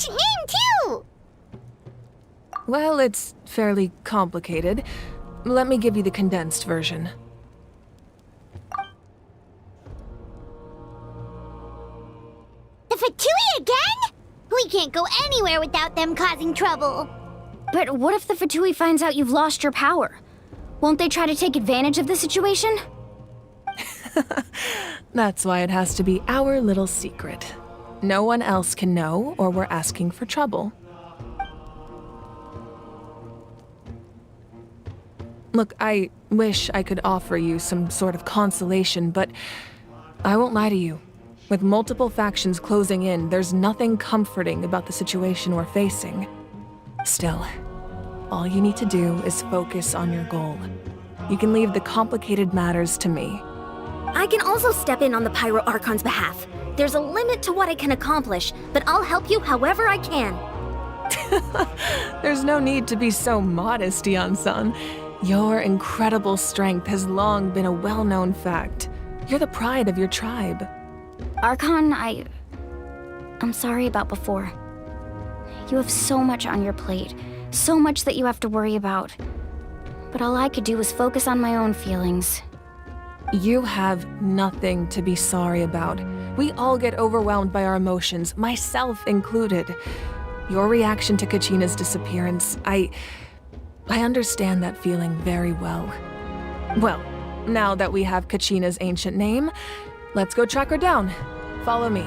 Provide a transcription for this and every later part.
cute name, too! Well, it's fairly complicated. Let me give you the condensed version. The Fatui again? We can't go anywhere without them causing trouble. But what if the Fatui finds out you've lost your power? Won't they try to take advantage of the situation? That's why it has to be our little secret. No one else can know, or we're asking for trouble. Look, I wish I could offer you some sort of consolation, but I won't lie to you. With multiple factions closing in, there's nothing comforting about the situation we're facing. Still, all you need to do is focus on your goal. You can leave the complicated matters to me. I can also step in on the Pyro Archon's behalf. There's a limit to what I can accomplish, but I'll help you however I can. There's no need to be so modest, Yan-san. Your incredible strength has long been a well-known fact. You're the pride of your tribe. Archon, I'm sorry about before. You have so much on your plate, so much that you have to worry about. But all I could do was focus on my own feelings. You have nothing to be sorry about. We all get overwhelmed by our emotions, myself included. Your reaction to Kachina's disappearance, I understand that feeling very well. Well, now that we have Kachina's ancient name, let's go track her down. Follow me.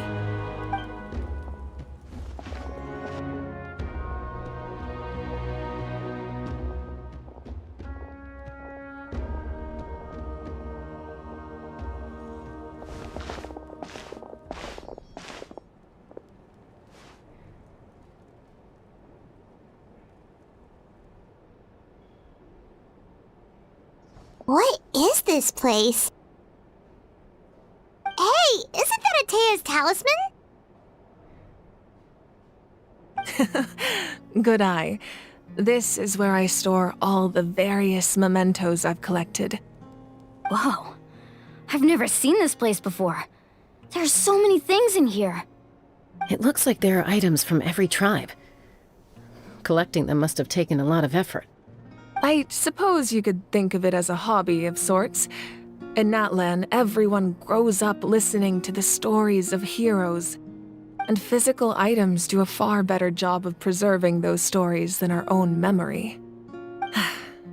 What is this place? Hey, isn't that Atea's talisman? Good eye. This is where I store all the various mementos I've collected. Whoa. I've never seen this place before. There's so many things in here. It looks like there are items from every tribe. Collecting them must have taken a lot of effort. I suppose you could think of it as a hobby of sorts. In Natlan, everyone grows up listening to the stories of heroes. And physical items do a far better job of preserving those stories than our own memory.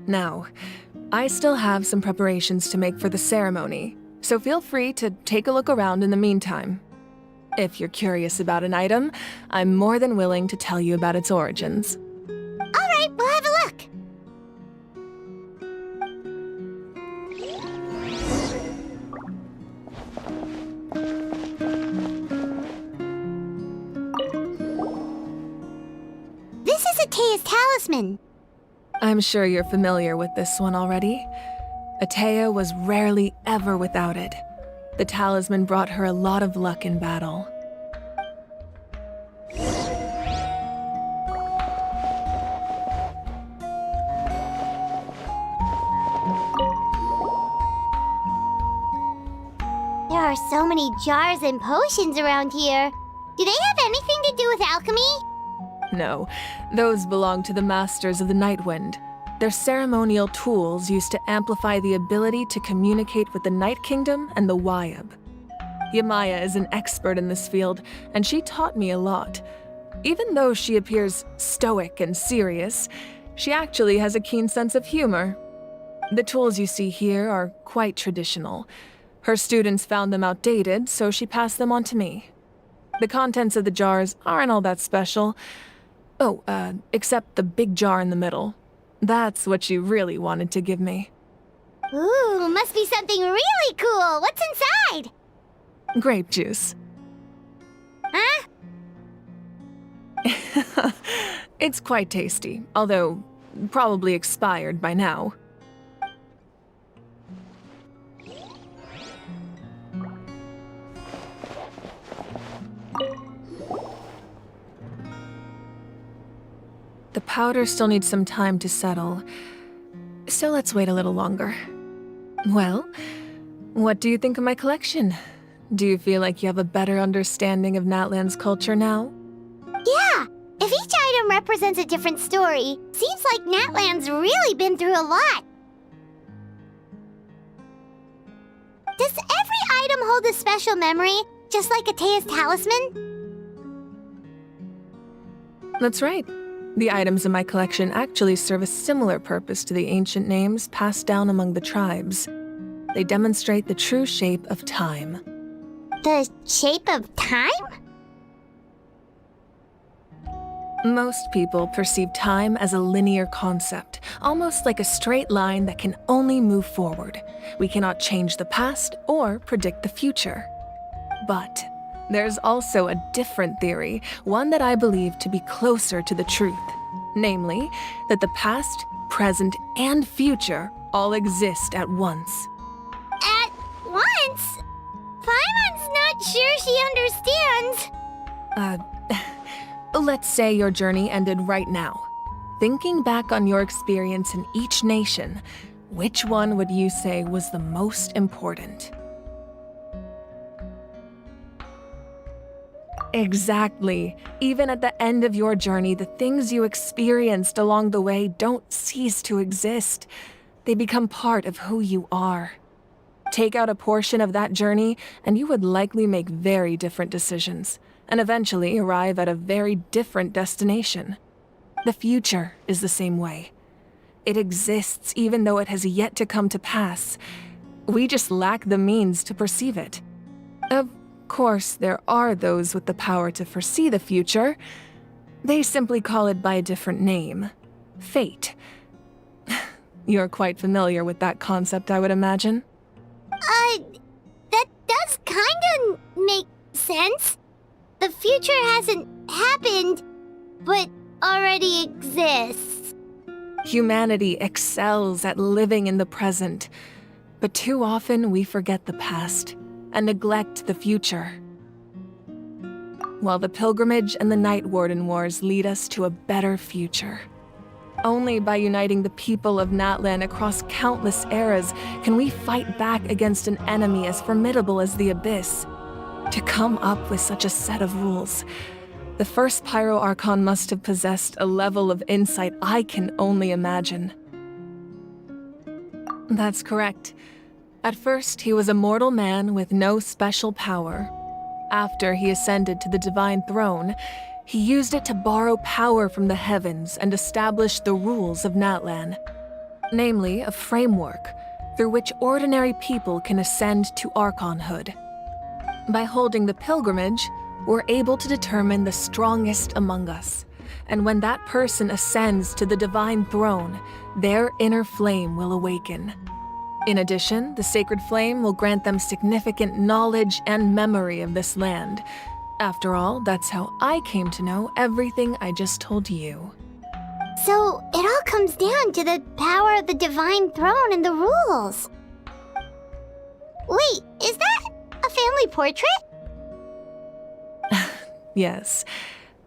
Now, I still have some preparations to make for the ceremony, so feel free to take a look around in the meantime. If you're curious about an item, I'm more than willing to tell you about its origins. Alright, we'll have a look. This is Atea's talisman. I'm sure you're familiar with this one already. Atea was rarely ever without it. The talisman brought her a lot of luck in battle. There are so many jars and potions around here. Do they have anything to do with alchemy? No, those belong to the Masters of the Nightwind. They're ceremonial tools used to amplify the ability to communicate with the Night Kingdom and the Wyab. Yamaya is an expert in this field, and she taught me a lot. Even though she appears stoic and serious, she actually has a keen sense of humor. The tools you see here are quite traditional. Her students found them outdated, so she passed them on to me. The contents of the jars aren't all that special. Oh, except the big jar in the middle. That's what she really wanted to give me. Ooh, must be something really cool. What's inside? Grape juice. Huh? It's quite tasty, although probably expired by now. The powder still needs some time to settle, so let's wait a little longer. Well, what do you think of my collection? Do you feel like you have a better understanding of Natlan's culture now? Yeah, item represents a different story. Seems like Natlan's really been through a lot. Does every item hold a special memory, just like Atea's talisman? That's right. The items in my collection actually serve a similar purpose to the ancient names passed down among the tribes. They demonstrate the true shape of time. The shape of time? Most people perceive time as a linear concept, almost like a straight line that can only move forward. We cannot change the past or predict the future. But there's also a different theory, one that I believe to be closer to the truth. Namely, that the past, present, and future all exist at once. At once? Paimon's not sure she understands. Let's say your journey ended right now. Thinking back on your experience in each nation, which one would you say was the most important? Exactly. Even at the end of your journey, the things you experienced along the way don't cease to exist. They become part of who you are. Take out a portion of that journey, and you would likely make very different decisions, and eventually arrive at a very different destination. The future is the same way. It exists even though it has yet to come to pass. We just lack the means to perceive it. Of course, there are those with the power to foresee the future. They simply call it by a different name. Fate. You're quite familiar with that concept, I would imagine. That does kinda make sense. The future hasn't happened, but already exists. Humanity excels at living in the present, but too often we forget the past and neglect the future. While the pilgrimage and the Night Warden Wars lead us to a better future. Only by uniting the people of Natlan across countless eras can we fight back against an enemy as formidable as the Abyss. To come up with such a set of rules, the first Pyro Archon must have possessed a level of insight I can only imagine. That's correct. At first, he was a mortal man with no special power. After he ascended to the divine throne, he used it to borrow power from the heavens and establish the rules of Natlan. Namely, a framework through which ordinary people can ascend to Archonhood. By holding the pilgrimage, we're able to determine the strongest among us. And when that person ascends to the divine throne, their inner flame will awaken. In addition, the sacred flame will grant them significant knowledge and memory of this land. After all, that's how I came to know everything I just told you. So, it all comes down to the power of the divine throne and the rules. Wait, is that a family portrait? Yes,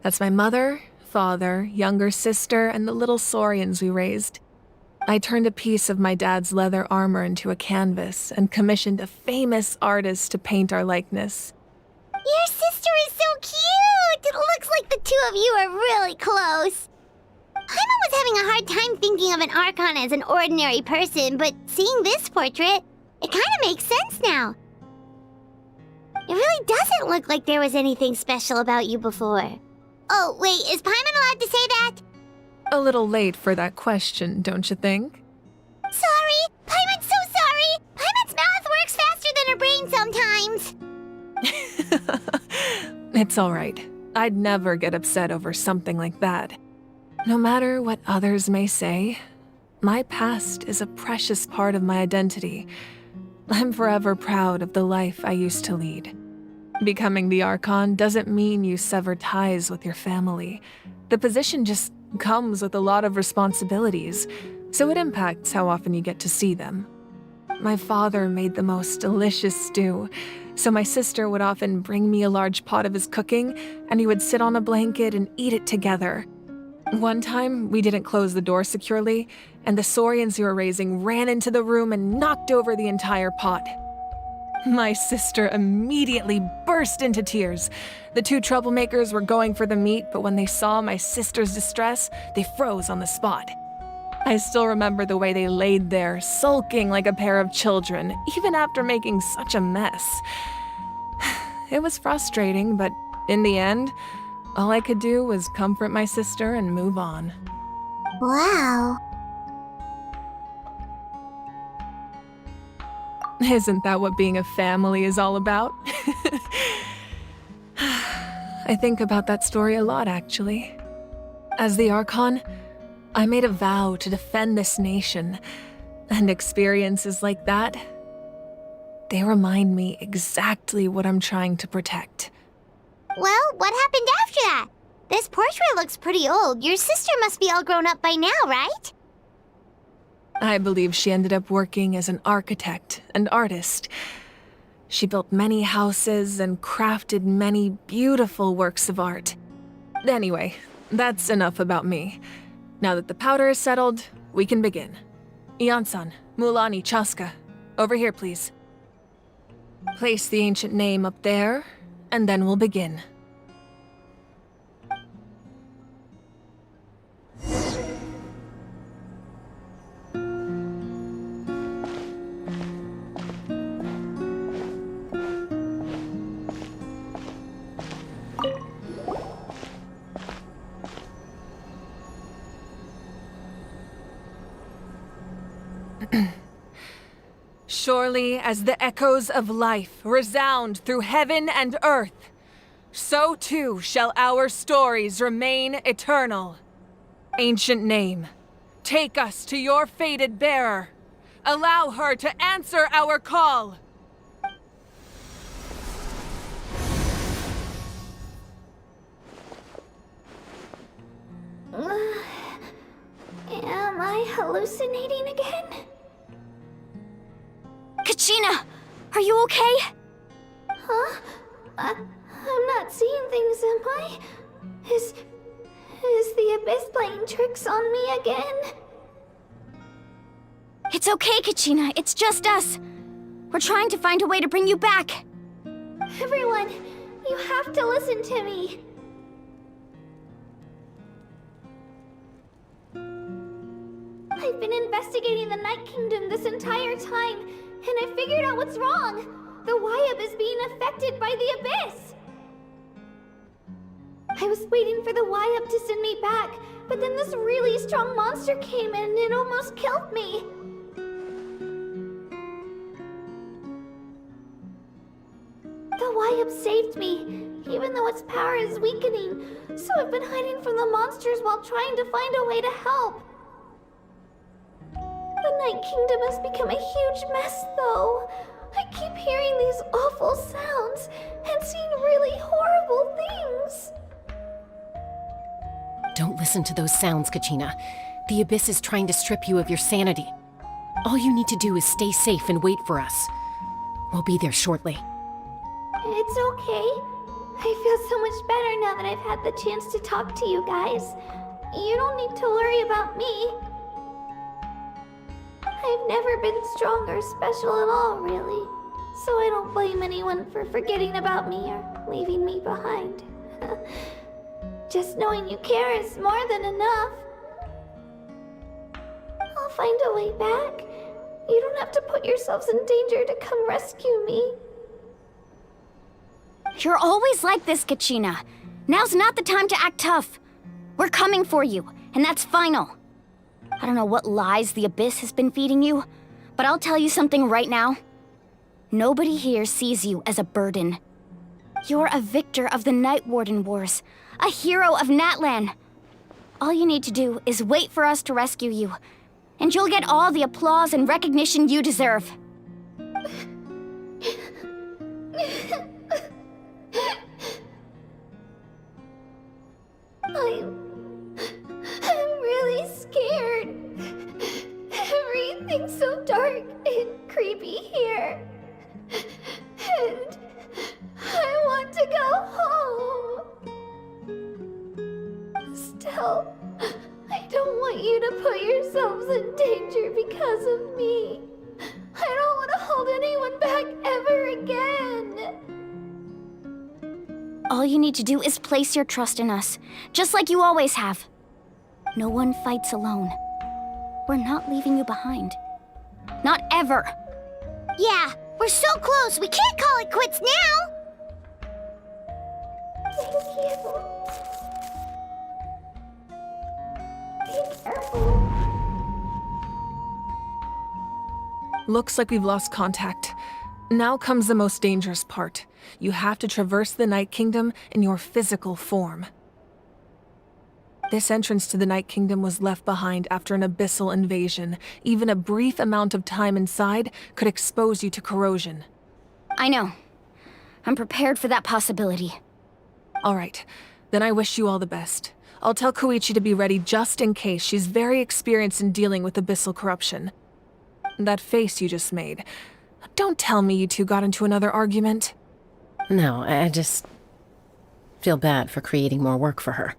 that's my mother, father, younger sister, and the little saurians we raised. I turned a piece of my dad's leather armor into a canvas and commissioned a famous artist to paint our likeness. Your sister is so cute! It looks like the two of you are really close. Paimon was having a hard time thinking of an Archon as an ordinary person, but seeing this portrait, it kind of makes sense now. It really doesn't look like there was anything special about you before. Oh, wait, is Paimon allowed to say that? A little late for that question, don't you think? Sorry! Paimon's so sorry! Paimon's mouth works faster than her brain sometimes! It's all right. I'd never get upset over something like that. No matter what others may say, my past is a precious part of my identity. I'm forever proud of the life I used to lead. Becoming the Archon doesn't mean you sever ties with your family. The position just comes with a lot of responsibilities, so it impacts how often you get to see them. My father made the most delicious stew, so my sister would often bring me a large pot of his cooking, and he would sit on a blanket and eat it together. One time, we didn't close the door securely, and the saurians we were raising ran into the room and knocked over the entire pot. My sister immediately burst into tears. The two troublemakers were going for the meat, but when they saw my sister's distress, they froze on the spot. I still remember the way they laid there, sulking like a pair of children, even after making such a mess. It was frustrating, but in the end, all I could do was comfort my sister and move on. Wow. Isn't that what being a family is all about? I think about that story a lot, actually. As the Archon, I made a vow to defend this nation, and experiences like that, they remind me exactly what I'm trying to protect. Well, what happened after that? This portrait looks pretty old. Your sister must be all grown up by now, right? I believe she ended up working as an architect and artist. She built many houses and crafted many beautiful works of art. Anyway, that's enough about me. Now that the powder is settled, we can begin. Ian-san, Mulani, Chaska, over here, please. Place the ancient name up there, and then we'll begin. Surely as the echoes of life resound through heaven and earth, so too shall our stories remain eternal. Ancient name, take us to your fated bearer. Allow her to answer our call. Am I hallucinating again? Kachina, are you okay? Huh? I'm not seeing things, am I? Is the Abyss playing tricks on me again? It's okay, Kachina. It's just us. We're trying to find a way to bring you back. Everyone, you have to listen to me. I've been investigating the Night Kingdom this entire time, and I figured out what's wrong. The Wyab is being affected by the Abyss. I was waiting for the Wyab to send me back, but then this really strong monster came in and it almost killed me. The Wyab saved me, even though its power is weakening, so I've been hiding from the monsters while trying to find a way to help. The Night Kingdom has become a huge mess, though. I keep hearing these awful sounds and seeing really horrible things. Don't listen to those sounds, Kachina. The Abyss is trying to strip you of your sanity. All you need to do is stay safe and wait for us. We'll be there shortly. It's okay. I feel so much better now that I've had the chance to talk to you guys. You don't need to worry about me. I've never been strong or special at all, really. So I don't blame anyone for forgetting about me or leaving me behind. Just knowing you care is more than enough. I'll find a way back. You don't have to put yourselves in danger to come rescue me. You're always like this, Kachina. Now's not the time to act tough. We're coming for you, and that's final. I don't know what lies the Abyss has been feeding you, but I'll tell you something right now. Nobody here sees you as a burden. You're a victor of the Night Warden Wars, a hero of Natlan. All you need to do is wait for us to rescue you, and you'll get all the applause and recognition you deserve. I'm really scared. Everything's so dark and creepy here. And I want to go home. Still, I don't want you to put yourselves in danger because of me. I don't want to hold anyone back ever all you need to do is place your trust in us, just like you always have. No one fights alone. We're not leaving you behind. Not ever. Yeah, we're so close, we can't call it quits now! Looks like we've lost contact. Now comes the most dangerous part. You have to traverse the Night Kingdom in your physical form. This entrance to the Night Kingdom was left behind after an abyssal invasion. Even a brief amount of time inside could expose you to corrosion. I know. I'm prepared for that possibility. All right, then I wish you all the best. I'll tell Koichi to be ready just in case. She's very experienced in dealing with abyssal corruption. That face you just made. Don't tell me you two got into another argument. No, I just feel bad for creating more work for her.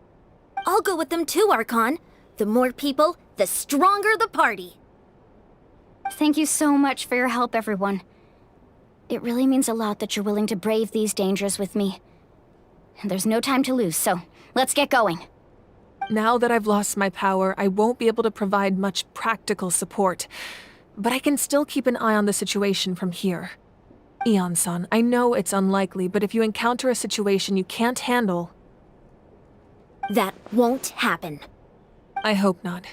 I'll go with them too, Archon. The more people, the stronger the party. Thank you so much for your help, everyone. It really means a lot that you're willing to brave these dangers with me. And there's no time to lose, so let's get going. Now that I've lost my power, I won't be able to provide much practical support. But I can still keep an eye on the situation from here. Eon-san, I know it's unlikely, but if you encounter a situation you can't handle... That won't happen. I hope not.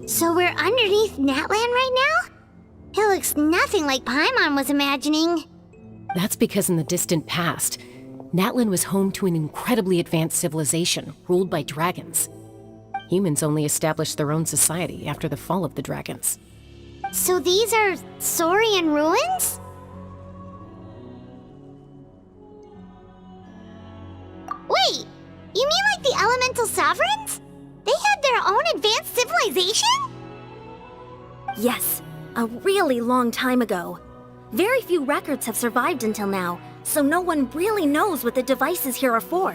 So we're underneath Natlan right now? It looks nothing like Paimon was imagining. That's because in the distant past, Natlan was home to an incredibly advanced civilization ruled by dragons. Humans only established their own society after the fall of the dragons. So these are Saurian ruins? Wait, you mean like the elemental sovereigns? They had their own advanced civilization? Yes, a really long time ago. Very few records have survived until now, so no one really knows what the devices here are for.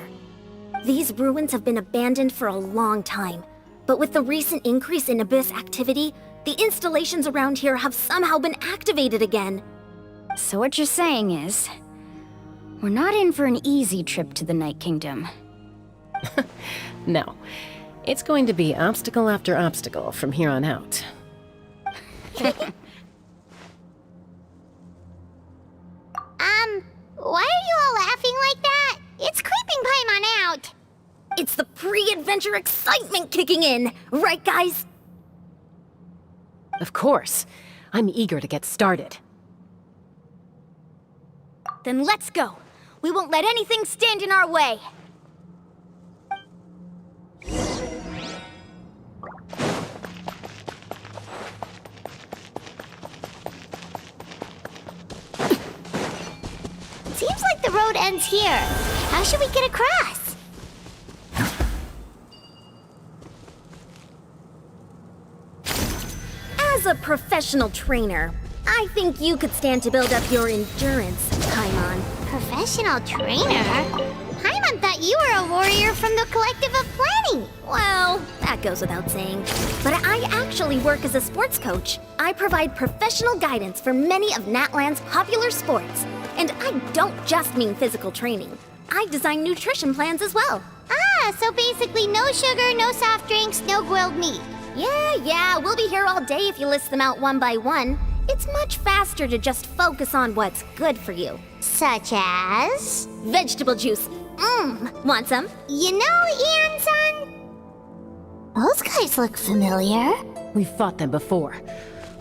These ruins have been abandoned for a long time, but with the recent increase in Abyss activity, the installations around here have somehow been activated again. So what you're saying is, we're not in for an easy trip to the Night Kingdom. No. It's going to be obstacle after obstacle from here on out. Why are you all laughing like that? It's creeping Paimon out. It's the pre-adventure excitement kicking in, right guys? Of course. I'm eager to get started. Then let's go. We won't let anything stand in our way. road ends here. How should we get across? As a professional trainer, I think you could stand to build up your endurance, Paimon. Professional trainer? Paimon thought you were a warrior from the Collective of Plenty. Well, that goes without saying. But I actually work as a sports coach. I provide professional guidance for many of Natlan's popular sports. And I don't just mean physical training. I design nutrition plans as well. Ah, so basically no sugar, no soft drinks, no grilled meat. Yeah, we'll be here all day if you list them out one by one. It's much faster to just focus on what's good for you. Such as? Vegetable juice. Want some? You know, Ian-san? Those guys look familiar. We've fought them before.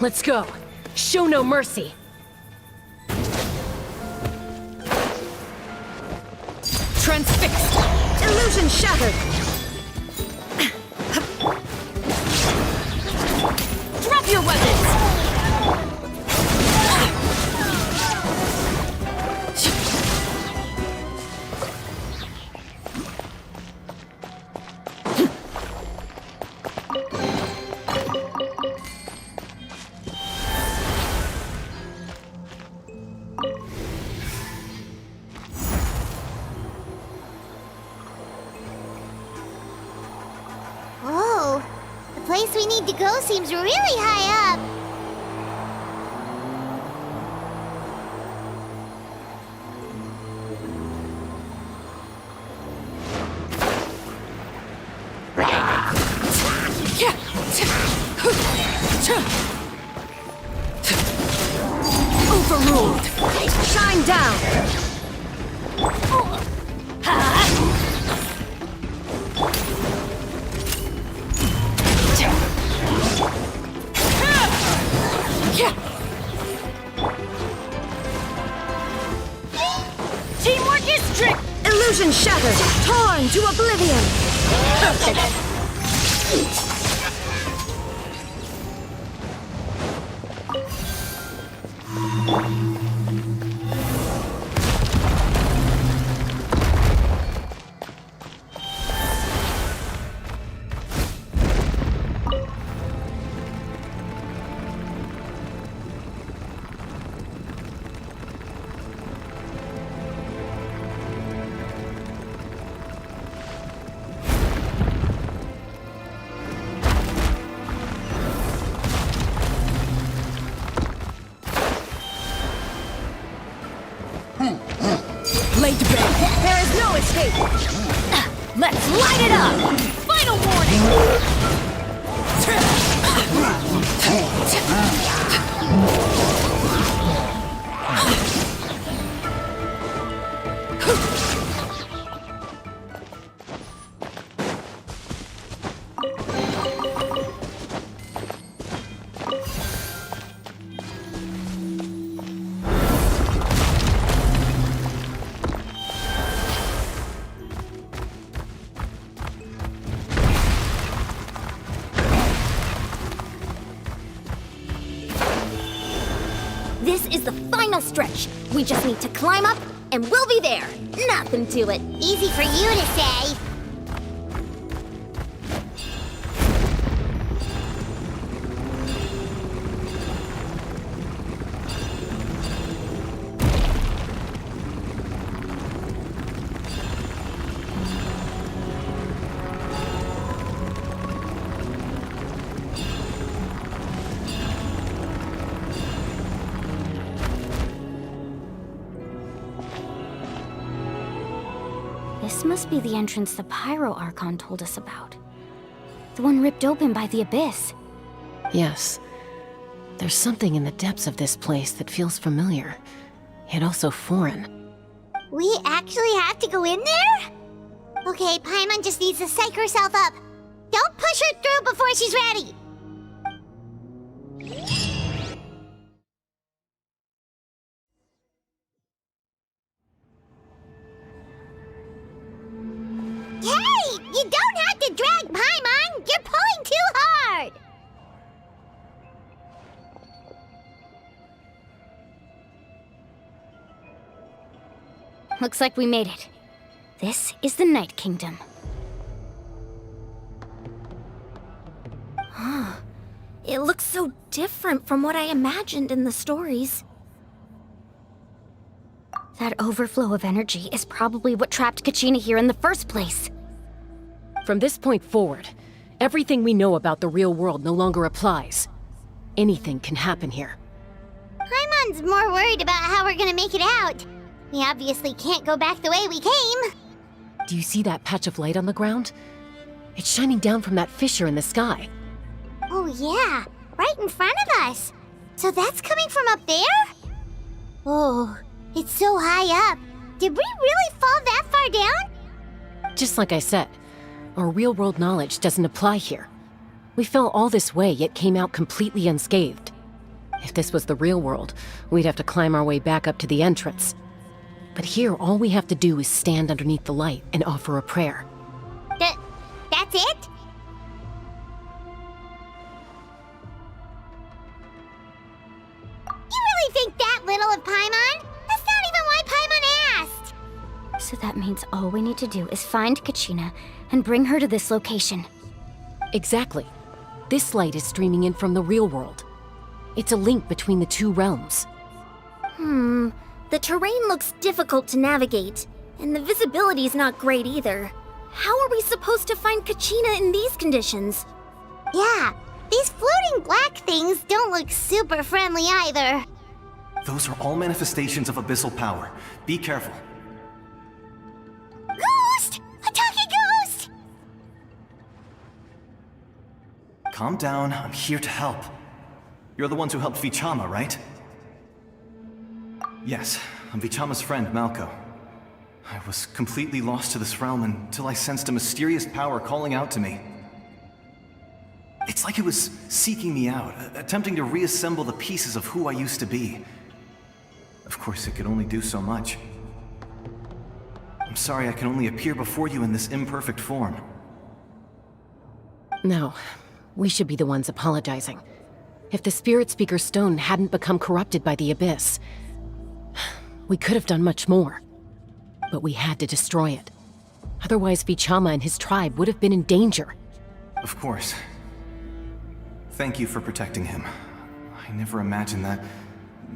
Let's go. Show no mercy. Transfixed. Illusion shattered. Drop your weapons. Whoa, the place we need to go seems really high up. Overruled. Shine down. Teamwork is strict. Illusion shattered. Torn to oblivion. Laid to bed. There is no escape. Let's light it up. Final This is the final stretch. We just need to climb up, and we'll be there. Nothing to it. Easy for you to say. This must be the entrance the Pyro Archon told us about. The one ripped open by the Abyss. Yes. There's something in the depths of this place that feels familiar, yet also foreign. We actually have to go in there? Okay, Paimon just needs to psych herself up. Don't push her through before she's ready. Hey! You don't have to drag Paimon! You're pulling too hard! Looks like we made it. This is the Night Kingdom. It looks so different from what I imagined in the stories. That overflow of energy is probably what trapped Kachina here in the first place. From this point forward, everything we know about the real world no longer applies. Anything can happen here. Paimon's more worried about how we're gonna make it out. We obviously can't go back the way we came. Do you see that patch of light on the ground? It's shining down from that fissure in the sky. Oh yeah, right in front of us. So that's coming from up there? Oh, it's so high up. Did we really fall that far down? Just like I said, our real-world knowledge doesn't apply here. We fell all this way, yet came out completely unscathed. If this was the real world, we'd have to climb our way back up to the entrance. But here, all we have to do is stand underneath the light and offer a prayer. That's it? You really think that little of Paimon? That's not even why Paimon asked! So that means all we need to do is find Kachina and bring her to this location. Exactly. This light is streaming in from the real world. It's a link between the two realms. The terrain looks difficult to navigate, and the visibility's not great either. How are we supposed to find Kachina in these conditions? Yeah, these floating black things don't look super friendly either. Those are all manifestations of abyssal power. Be careful. Ghost! A talking ghost! Calm down, I'm here to help. You're the ones who helped Vichama, right? Yes, I'm Vichama's friend, Malko. I was completely lost to this realm until I sensed a mysterious power calling out to me. It's like it was seeking me out, attempting to reassemble the pieces of who I used to be. Of course, it could only do so much. I'm sorry I can only appear before you in this imperfect form. No, we should be the ones apologizing. If the Spirit Speaker's stone hadn't become corrupted by the Abyss, we could have done much more. But we had to destroy it. Otherwise, Vichama and his tribe would have been in danger. Of course. Thank you for protecting him. I never imagined that,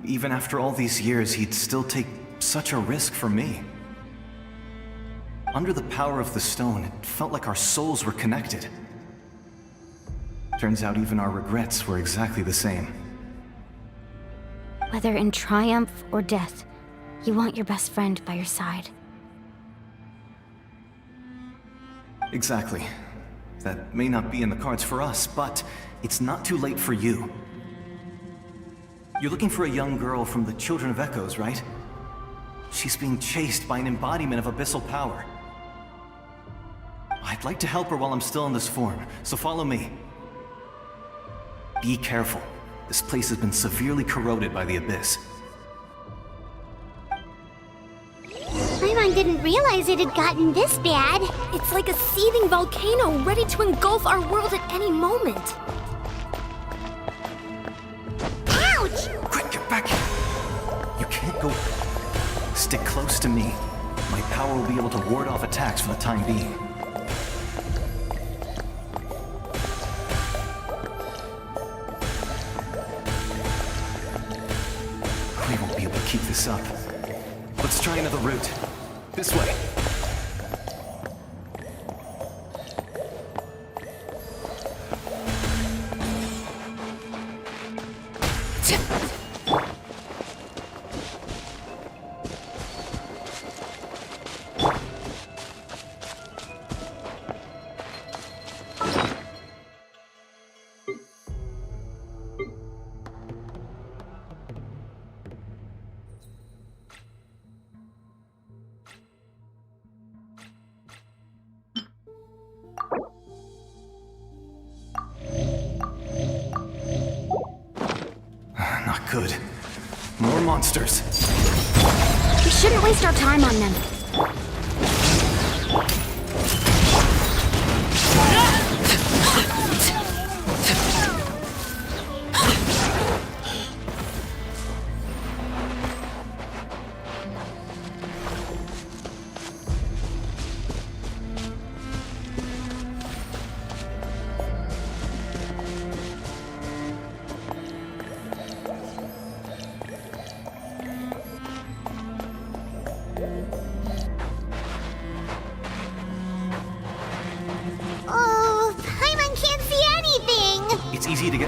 even after all these years, he'd still take such a risk for me. Under the power of the stone, it felt like our souls were connected. Turns out even our regrets were exactly the same. Whether in triumph or death, you want your best friend by your side. Exactly. That may not be in the cards for us, but it's not too late for you. You're looking for a young girl from the Children of Echoes, right? She's being chased by an embodiment of abyssal power. I'd like to help her while I'm still in this form, so follow me. Be careful. This place has been severely corroded by the Abyss. Paimon didn't realize it had gotten this bad. It's like a seething volcano ready to engulf our world at any moment. Ouch! Quick, get back here! You can't go... Stick close to me. My power will be able to ward off attacks for the time being. We won't be able to keep this up. Let's try another route. This way. Not good. More monsters. We shouldn't waste our time on them.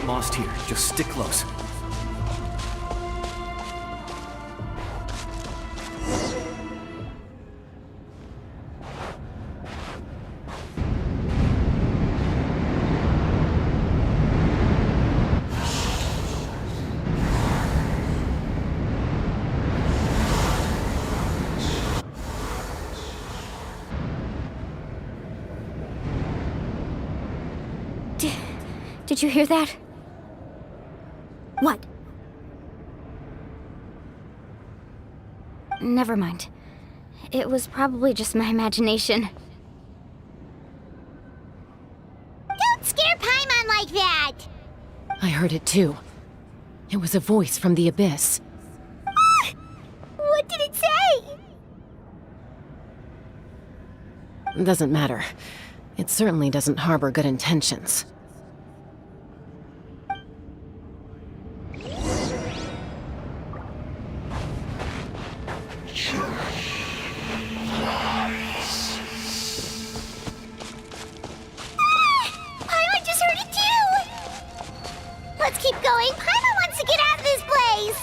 get lost here. Just stick close. Did you hear that? What? Never mind. It was probably just my imagination. Don't scare Paimon like that! I heard it too. It was a voice from the abyss. What did it say? Doesn't matter. It certainly doesn't harbor good intentions. Paimon just heard it too! Let's keep going. Paimon wants to get out of this place!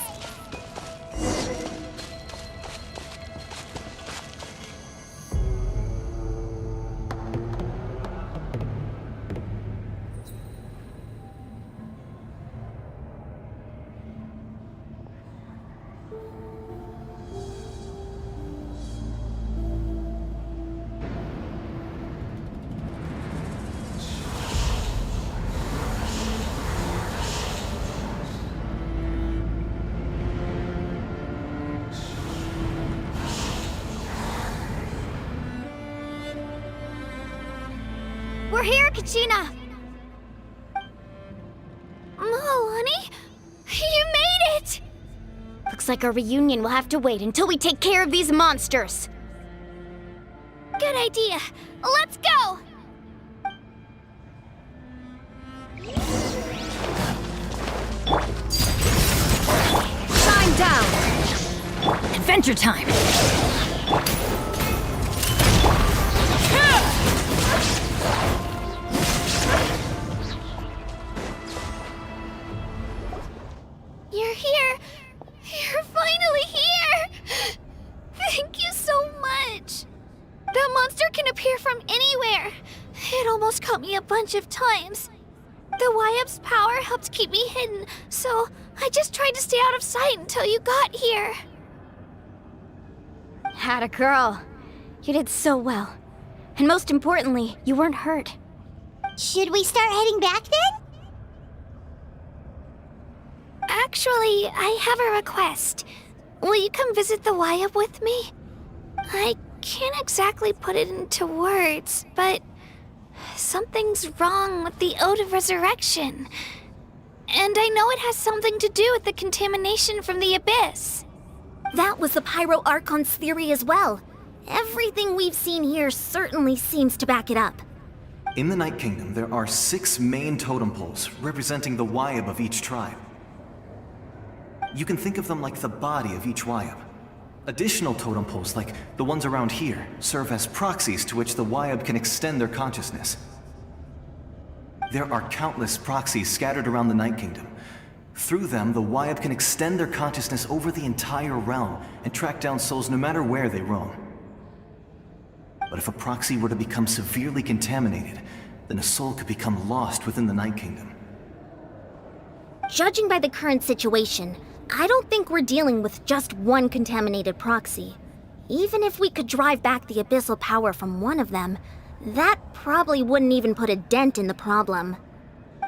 We're here, Kachina! Oh, honey? You made it! Looks like our reunion will have to wait until we take care of these monsters. Good idea. Let's go! Shine down! Adventure time! You're here! You're finally here! Thank you so much! That monster can appear from anywhere. It almost caught me a bunch of times. The Wyap's power helped keep me hidden, so I just tried to stay out of sight until you got here. Had a girl. You did so well. And most importantly, you weren't hurt. Should we start heading back then? Actually, I have a request. Will you come visit the Wyap with me? I can't exactly put it into words, but something's wrong with the Ode of Resurrection. And I know it has something to do with the contamination from the Abyss. That was the Pyro Archon's theory as well. Everything we've seen here certainly seems to back it up. In the Night Kingdom, there are 6 main totem poles representing the Wyap of each tribe. You can think of them like the body of each Wyap. Additional totem poles, like the ones around here, serve as proxies to which the Wyap can extend their consciousness. There are countless proxies scattered around the Night Kingdom. Through them, the Wyap can extend their consciousness over the entire realm and track down souls no matter where they roam. But if a proxy were to become severely contaminated, then a soul could become lost within the Night Kingdom. Judging by the current situation, I don't think we're dealing with just one contaminated proxy. Even if we could drive back the abyssal power from one of them, that probably wouldn't even put a dent in the problem.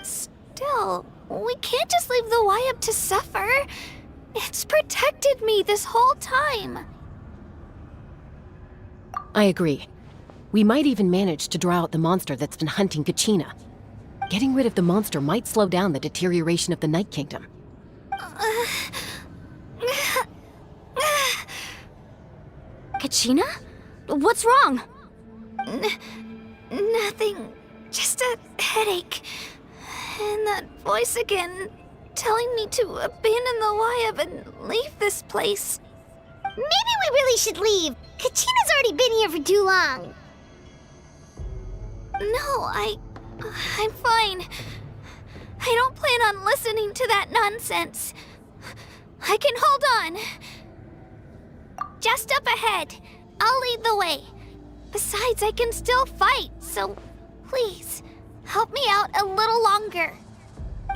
Still, we can't just leave the Wyap to suffer. It's protected me this whole time. I agree. We might even manage to draw out the monster that's been hunting Kachina. Getting rid of the monster might slow down the deterioration of the Night Kingdom. Kachina? What's wrong? Nothing. Just a headache. And that voice again, telling me to abandon the Wyap and leave this place. Maybe we really should leave. Kachina's already been here for too long. No, I'm fine. I don't plan on listening to that nonsense. I can hold on. Just up ahead. I'll lead the way. Besides, I can still fight, so please, help me out a little longer.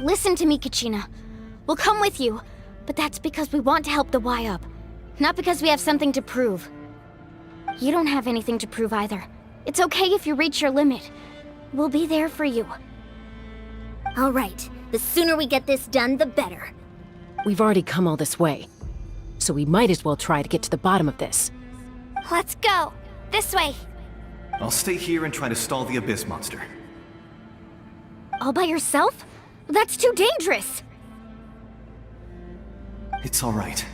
Listen to me, Kachina. We'll come with you, but that's because we want to help the Y-Up, not because we have something to prove. You don't have anything to prove either. It's okay if you reach your limit. We'll be there for you. All right, the sooner we get this done, the better. We've already come all this way, so we might as well try to get to the bottom of this. Let's go. This way. I'll stay here and try to stall the Abyss monster. All by yourself? That's too dangerous. It's all right.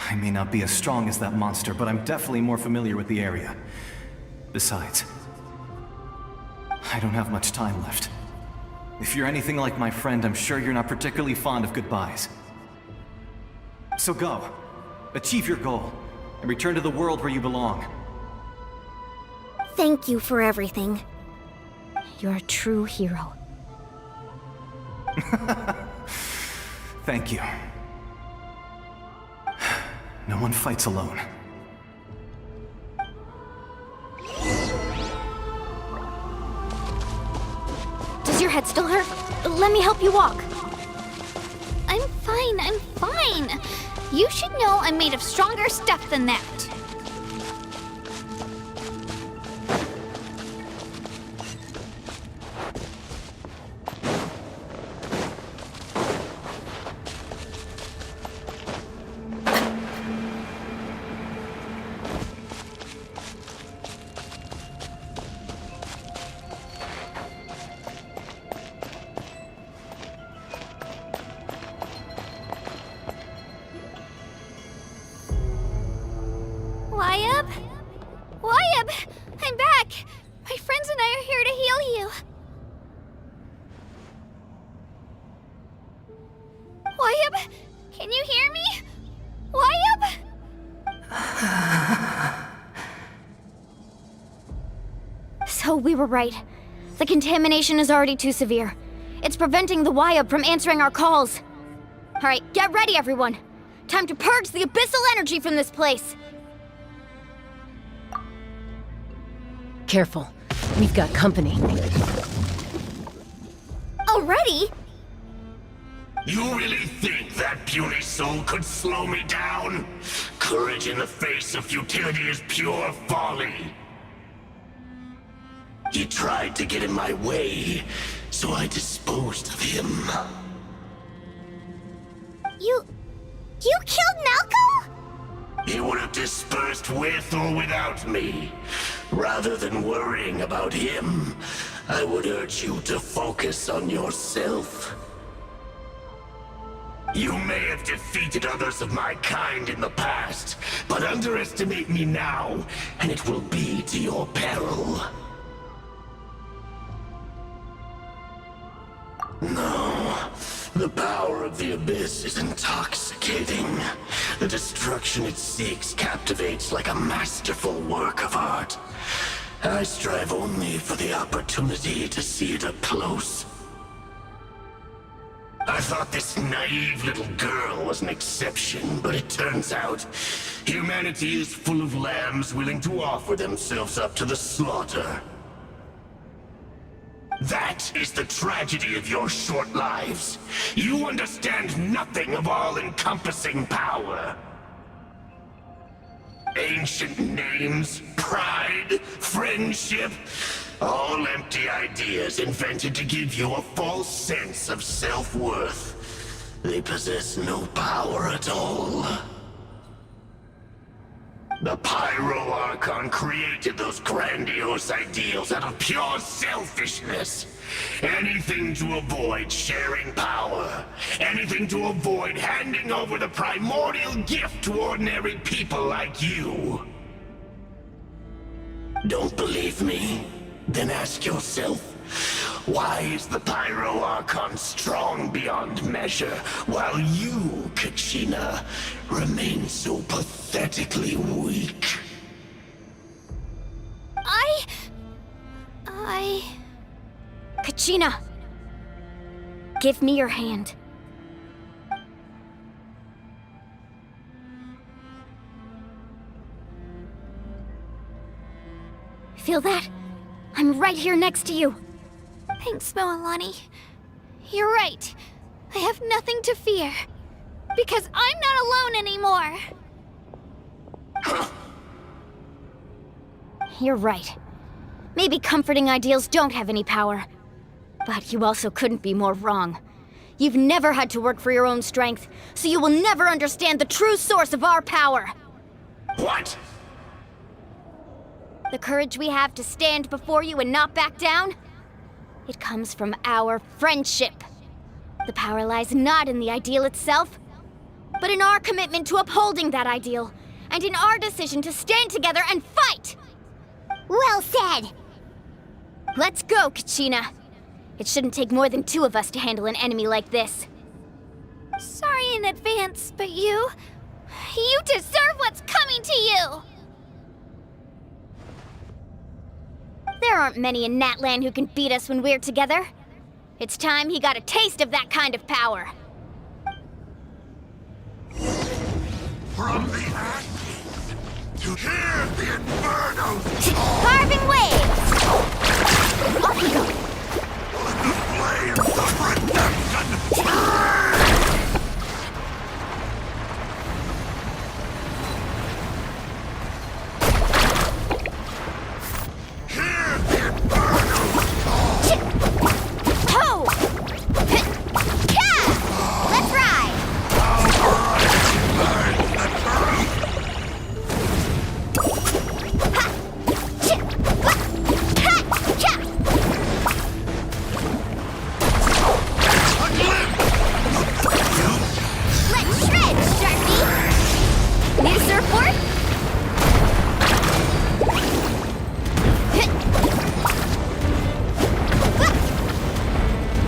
I may not be as strong as that monster, but I'm definitely more familiar with the area. Besides, I don't have much time left. If you're anything like my friend, I'm sure you're not particularly fond of goodbyes. So go. Achieve your goal, and return to the world where you belong. Thank you for everything. You're a true hero. Thank you. No one fights alone. Does your head still hurt? Let me help you walk. I'm fine. You should know I'm made of stronger stuff than that. Y-Up! I'm back! My friends and I are here to heal you. Y-Up! Can you hear me? Y-Up! So we were right. The contamination is already too severe. It's preventing the Y-Up from answering our calls. Alright, get ready everyone! Time to purge the abyssal energy from this place! Careful. We've got company. Already? You really think that puny soul could slow me down? Courage in the face of futility is pure folly. He tried to get in my way, so I disposed of him. You killed Malco? He would have dispersed with or without me. Rather than worrying about him, I would urge you to focus on yourself. You may have defeated others of my kind in the past, but underestimate me now, and it will be to your peril. No, the power of the Abyss is intoxicating. The destruction it seeks captivates like a masterful work of art. I strive only for the opportunity to see it up close. I thought this naive little girl was an exception, but it turns out humanity is full of lambs willing to offer themselves up to the slaughter. That is the tragedy of your short lives. You understand nothing of all-encompassing power. Ancient names, pride, friendship, all empty ideas invented to give you a false sense of self-worth. They possess no power at all. The Pyro Archon created those grandiose ideals out of pure selfishness. Anything to avoid sharing power. Anything to avoid handing over the primordial gift to ordinary people like you. Don't believe me? Then ask yourself, why is the Pyro Archon strong beyond measure, while you, Kachina, remain so pathetically weak? Kachina! Give me your hand. Feel that? I'm right here next to you. Thanks, Moalani. You're right. I have nothing to fear. Because I'm not alone anymore. You're right. Maybe comforting ideals don't have any power. But you also couldn't be more wrong. You've never had to work for your own strength, so you will never understand the true source of our power. What? The courage we have to stand before you and not back down? It comes from our friendship. The power lies not in the ideal itself, but in our commitment to upholding that ideal, and in our decision to stand together and fight! Well said! Let's go, Kachina. It shouldn't take more than 2 of us to handle an enemy like this. Sorry in advance, but you deserve what's coming to you! There aren't many in Natlan who can beat us when we're together. It's time he got a taste of that kind of power. From the ashes to hear the inferno Carving waves! Off we go! the flames of redemption burn! Hear the inferno Ho! Yeah! Let's ride! burn the truth! Ha! Cha! A glimpse of the future! Let's shred, Sharpie! New surfboard?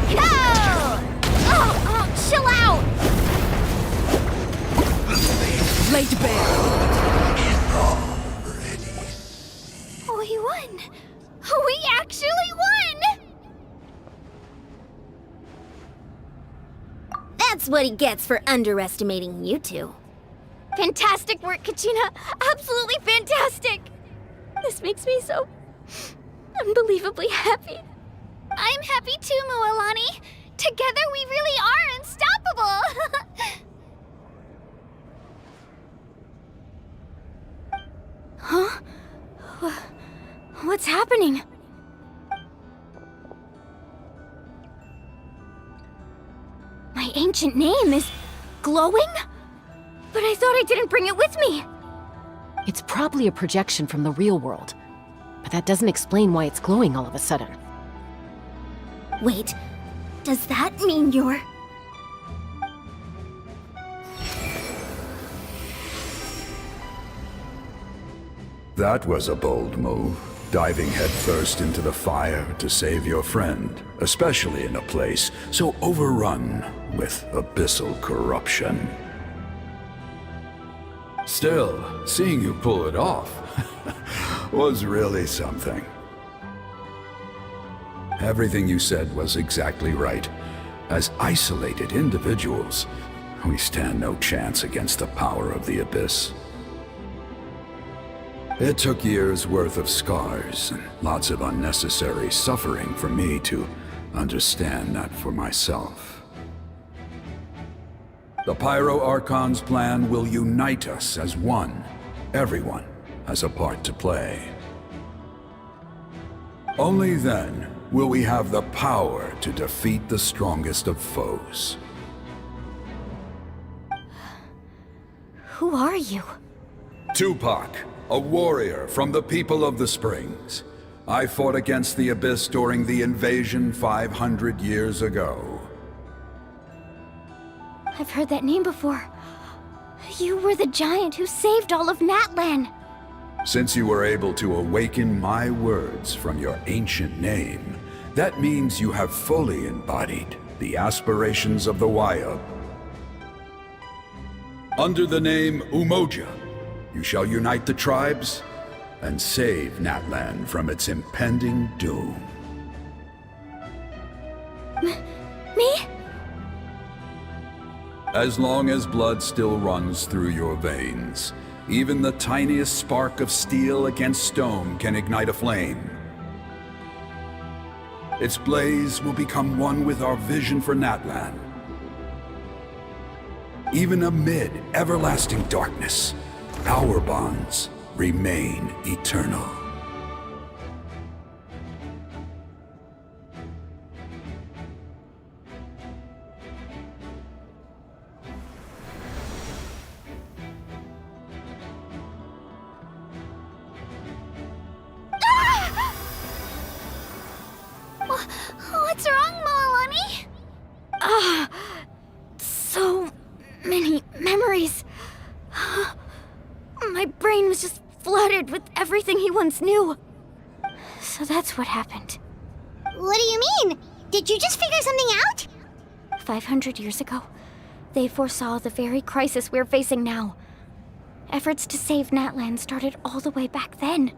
Go! Oh, chill out! Laid bare. We won! We actually won! That's what he gets for underestimating you two. Fantastic work, Kachina! Absolutely fantastic! This makes me so unbelievably happy. I'm happy too, Moalani. Together we really are unstoppable! Huh? What's happening? My ancient name is glowing? But I thought I didn't bring it with me. It's probably a projection from the real world, but that doesn't explain why it's glowing all of a sudden. Wait, does that mean you're... That was a bold move, diving headfirst into the fire to save your friend, especially in a place so overrun with abyssal corruption. Still, seeing you pull it off was really something. Everything you said was exactly right. As isolated individuals, we stand no chance against the power of the Abyss. It took years' worth of scars and lots of unnecessary suffering for me to understand that for myself. The Pyro Archon's plan will unite us as one. Everyone has a part to play. Only then will we have the power to defeat the strongest of foes. Who are you? Tupac, a warrior from the people of the Springs. I fought against the Abyss during the invasion 500 years ago. I've heard that name before. You were the giant who saved all of Natlan. Since you were able to awaken my words from your ancient name, that means you have fully embodied the aspirations of the Wayab. Under the name Umoja, you shall unite the tribes and save Natlan from its impending doom. Me? As long as blood still runs through your veins, even the tiniest spark of steel against stone can ignite a flame. Its blaze will become one with our vision for Natlan. Even amid everlasting darkness, our bonds remain eternal. What's wrong, Moalani? So many memories. My brain was just flooded with everything he once knew. So that's what happened. What do you mean? Did you just figure something out? 500 years ago, they foresaw the very crisis we're facing now. Efforts to save Natlan started all the way back then.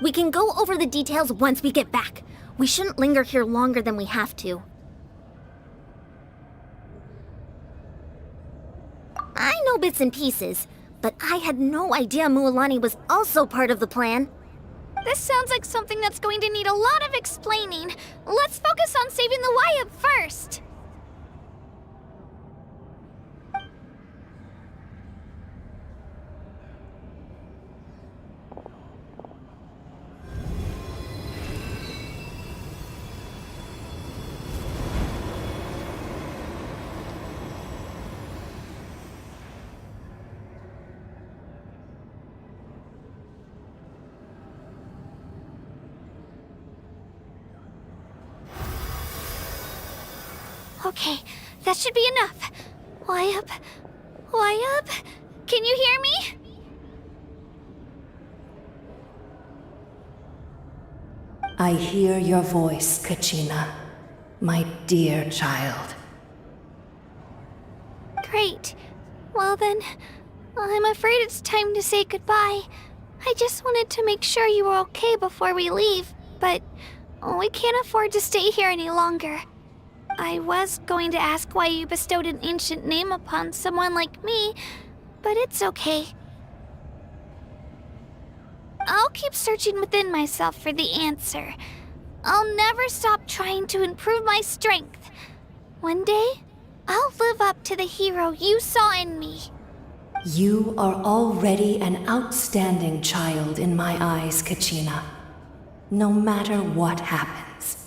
We can go over the details once we get back. We shouldn't linger here longer than we have to. I know bits and pieces, but I had no idea Mualani was also part of the plan. This sounds like something that's going to need a lot of explaining. Let's focus on saving the Wyatt first. Okay, that should be enough. Wyatt? Can you hear me? I hear your voice, Kachina, my dear child. Great. Well then, I'm afraid it's time to say goodbye. I just wanted to make sure you were okay before we leave, but we can't afford to stay here any longer. I was going to ask why you bestowed an ancient name upon someone like me, but it's okay. I'll keep searching within myself for the answer. I'll never stop trying to improve my strength. One day, I'll live up to the hero you saw in me. You are already an outstanding child in my eyes, Kachina. No matter what happens.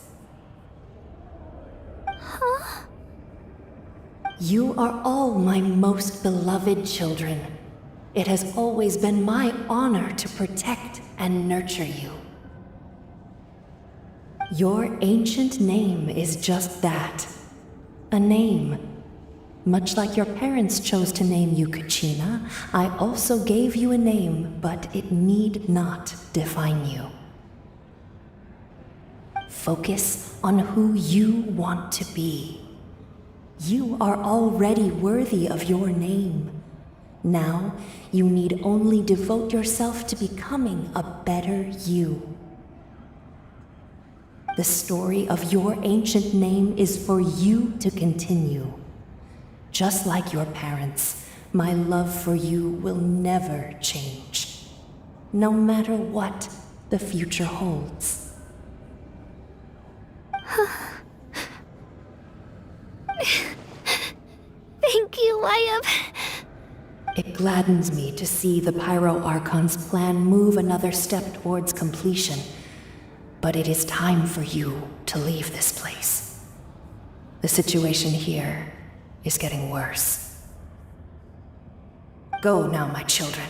Huh? You are all my most beloved children. It has always been my honor to protect and nurture you. Your ancient name is just that. A name. Much like your parents chose to name you Kachina, I also gave you a name, but it need not define you. Focus on who you want to be. You are already worthy of your name. Now, you need only devote yourself to becoming a better you. The story of your ancient name is for you to continue. Just like your parents, my love for you will never change, no matter what the future holds. Thank you, Wyatt. It gladdens me to see the Pyro Archon's plan move another step towards completion, but it is time for you to leave this place. The situation here is getting worse. Go now, my children.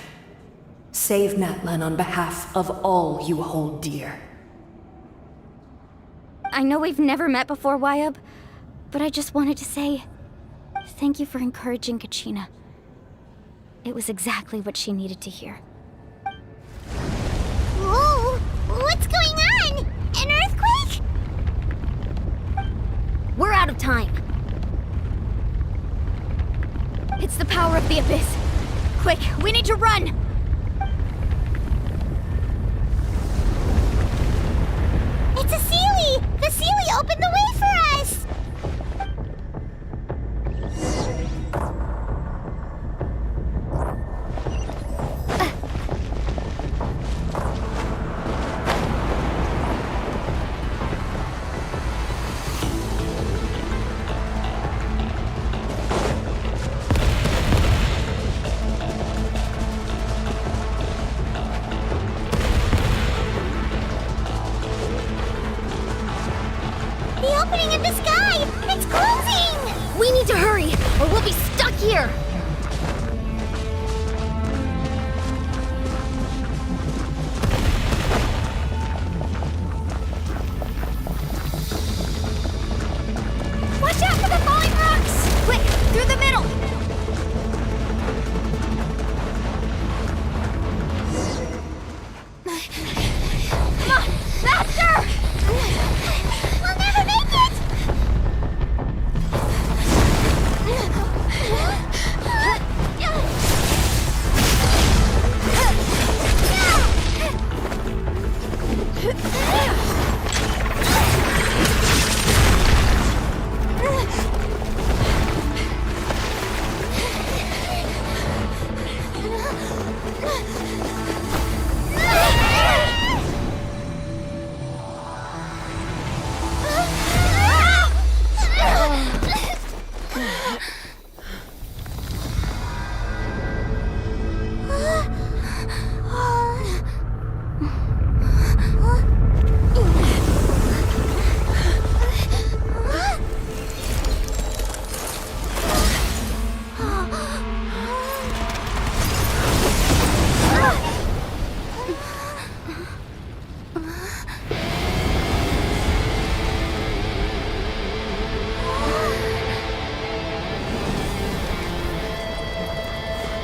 Save Natlan on behalf of all you hold dear. I know we've never met before, Wyatt, but I just wanted to say thank you for encouraging Kachina. It was exactly what she needed to hear. Whoa! What's going on? An earthquake? We're out of time. It's the power of the Abyss. Quick, we need to run! It's a Seelie! The Seelie opened the way for us! here! Watch out for the falling rocks! Quick, through the middle! Come on, faster! We'll never make it!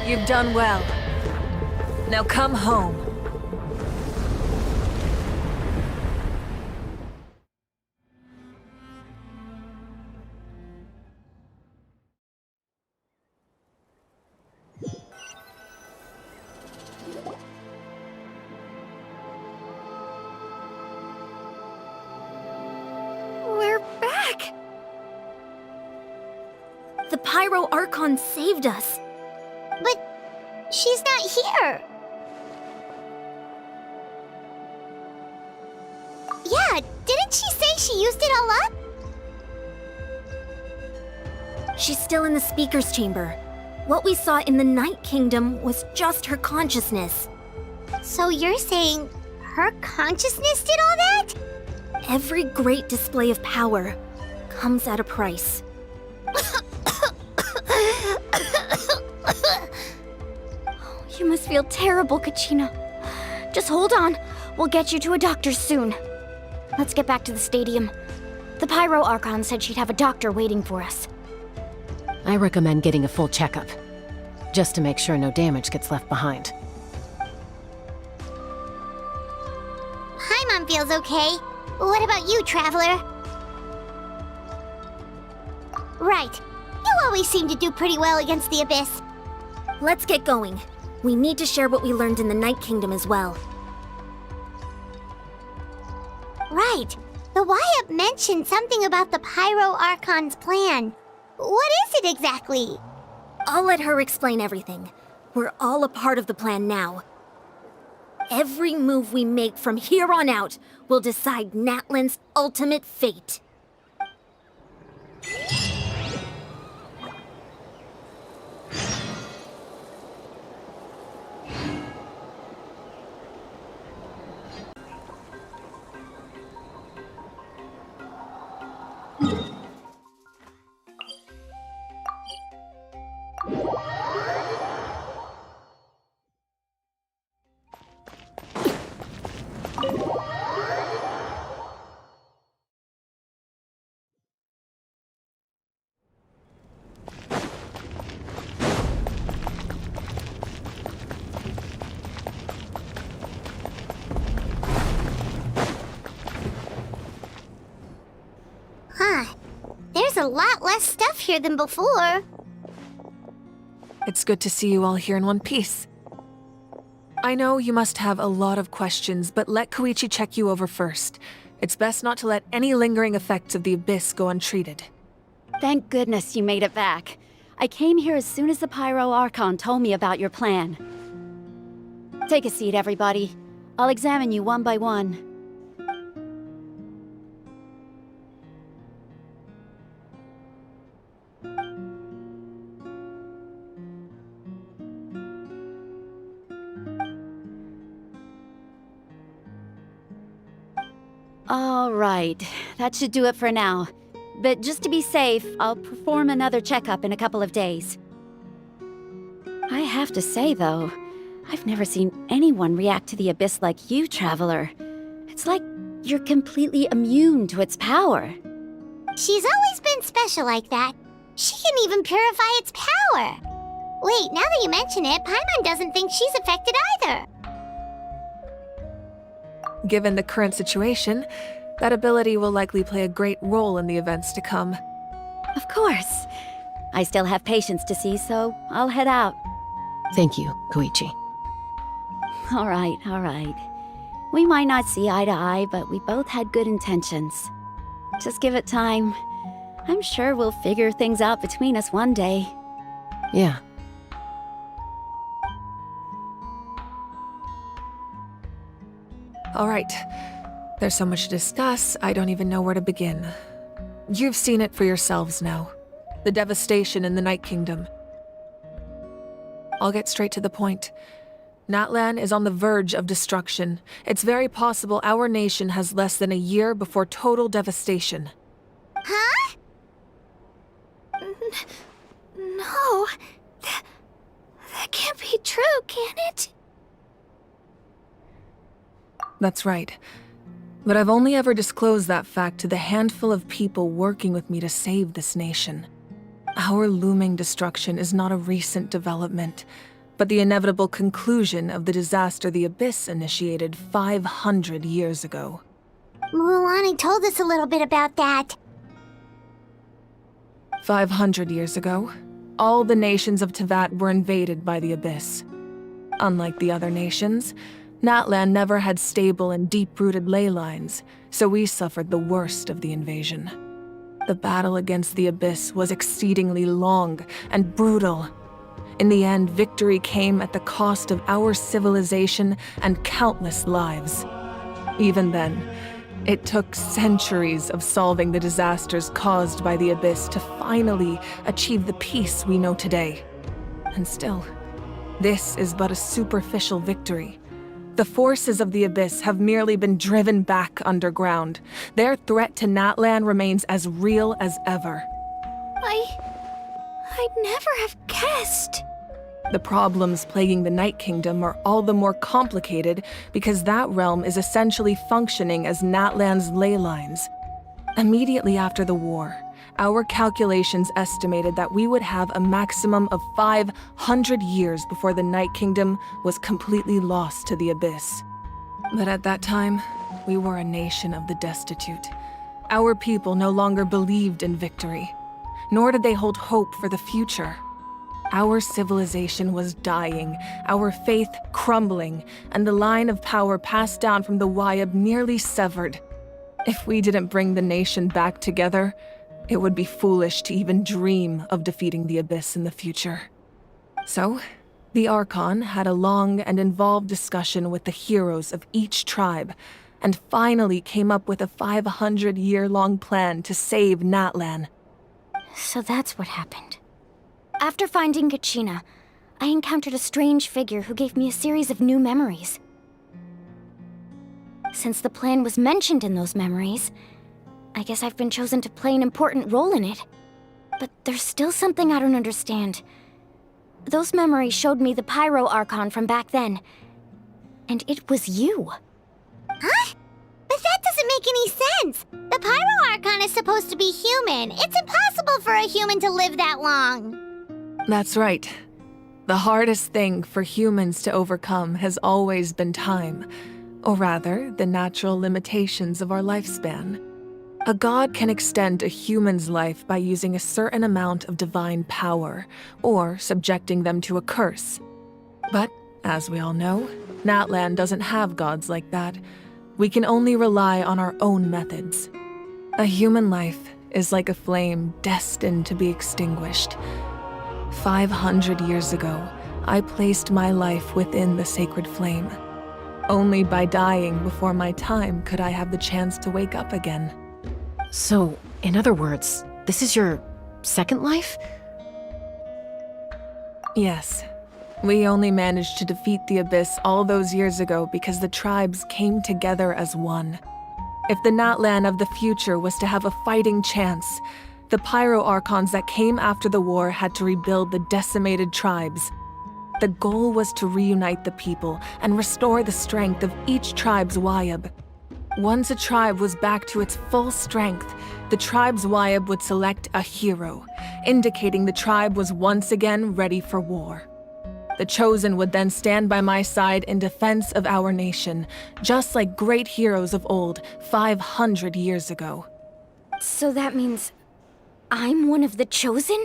You've done well. Now come home. We're back! The Pyro Archon saved us. But she's not here. Yeah, didn't she say she used it all up? She's still in the speaker's chamber. What we saw in the Night Kingdom was just her consciousness. So you're saying her consciousness did all that? Every great display of power comes at a price. You must feel terrible, Kachina. Just hold on. We'll get you to a doctor soon. Let's get back to the stadium. The Pyro Archon said she'd have a doctor waiting for us. I recommend getting a full checkup, just to make sure no damage gets left behind. Paimon feels okay. What about you, Traveler? Right. You always seem to do pretty well against the Abyss. Let's get going. We need to share what we learned in the Night Kingdom as well. Right. The Wyup mentioned something about the Pyro Archon's plan. What is it exactly? I'll let her explain everything. We're all a part of the plan now. Every move we make from here on out will decide Natlan's ultimate fate. Huh. There's a lot less stuff here than before. It's good to see you all here in one piece. I know you must have a lot of questions, but let Koichi check you over first. It's best not to let any lingering effects of the Abyss go untreated. Thank goodness you made it back. I came here as soon as the Pyro Archon told me about your plan. Take a seat, everybody. I'll examine you one by one. All right, that should do it for now. But just to be safe, I'll perform another checkup in a couple of days. I have to say, though, I've never seen anyone react to the Abyss like you, Traveler. It's like you're completely immune to its power. She's always been special like that. She can even purify its power. Wait, now that you mention it, Paimon doesn't think she's affected either. Given the current situation, that ability will likely play a great role in the events to come. Of course. I still have patients to see, so I'll head out. Thank you, Koichi. All right. We might not see eye to eye, but we both had good intentions. Just give it time. I'm sure we'll figure things out between us one day. Yeah. All right. There's so much to discuss, I don't even know where to begin. You've seen it for yourselves now. The devastation in the Night Kingdom. I'll get straight to the point. Natlan is on the verge of destruction. It's very possible our nation has less than a year before total devastation. Huh? No. That can't be true, can it? That's right. But I've only ever disclosed that fact to the handful of people working with me to save this nation. Our looming destruction is not a recent development, but the inevitable conclusion of the disaster the Abyss initiated 500 years ago. Mulan told us a little bit about that. 500 years ago, all the nations of Teyvat were invaded by the Abyss. Unlike the other nations, Natlan never had stable and deep-rooted ley lines, so we suffered the worst of the invasion. The battle against the Abyss was exceedingly long and brutal. In the end, victory came at the cost of our civilization and countless lives. Even then, it took centuries of solving the disasters caused by the Abyss to finally achieve the peace we know today. And still, this is but a superficial victory. The forces of the Abyss have merely been driven back underground. Their threat to Natlan remains as real as ever. I'd never have guessed. The problems plaguing the Night Kingdom are all the more complicated because that realm is essentially functioning as Natlan's ley lines. Immediately after the war, our calculations estimated that we would have a maximum of 500 years before the Night Kingdom was completely lost to the Abyss. But at that time, we were a nation of the destitute. Our people no longer believed in victory, nor did they hold hope for the future. Our civilization was dying, our faith crumbling, and the line of power passed down from the Wayab nearly severed. If we didn't bring the nation back together, it would be foolish to even dream of defeating the Abyss in the future. So, the Archon had a long and involved discussion with the heroes of each tribe, and finally came up with a 500-year-long plan to save Natlan. So that's what happened. After finding Gachina, I encountered a strange figure who gave me a series of new memories. Since the plan was mentioned in those memories, I guess I've been chosen to play an important role in it. But there's still something I don't understand. Those memories showed me the Pyro Archon from back then. And it was you. Huh? But that doesn't make any sense. The Pyro Archon is supposed to be human. It's impossible for a human to live that long. That's right. The hardest thing for humans to overcome has always been time, or rather, the natural limitations of our lifespan. A god can extend a human's life by using a certain amount of divine power, or subjecting them to a curse. But, as we all know, Natlan doesn't have gods like that. We can only rely on our own methods. A human life is like a flame destined to be extinguished. 500 years ago, I placed my life within the sacred flame. Only by dying before my time could I have the chance to wake up again. So, in other words, this is your second life? Yes. We only managed to defeat the Abyss all those years ago because the tribes came together as one. If the Natlan of the future was to have a fighting chance, the Pyro Archons that came after the war had to rebuild the decimated tribes. The goal was to reunite the people and restore the strength of each tribe's Wayab. Once a tribe was back to its full strength, the tribe's Wayab would select a hero, indicating the tribe was once again ready for war. The Chosen would then stand by my side in defense of our nation, just like great heroes of old 500 years ago. So that means I'm one of the Chosen?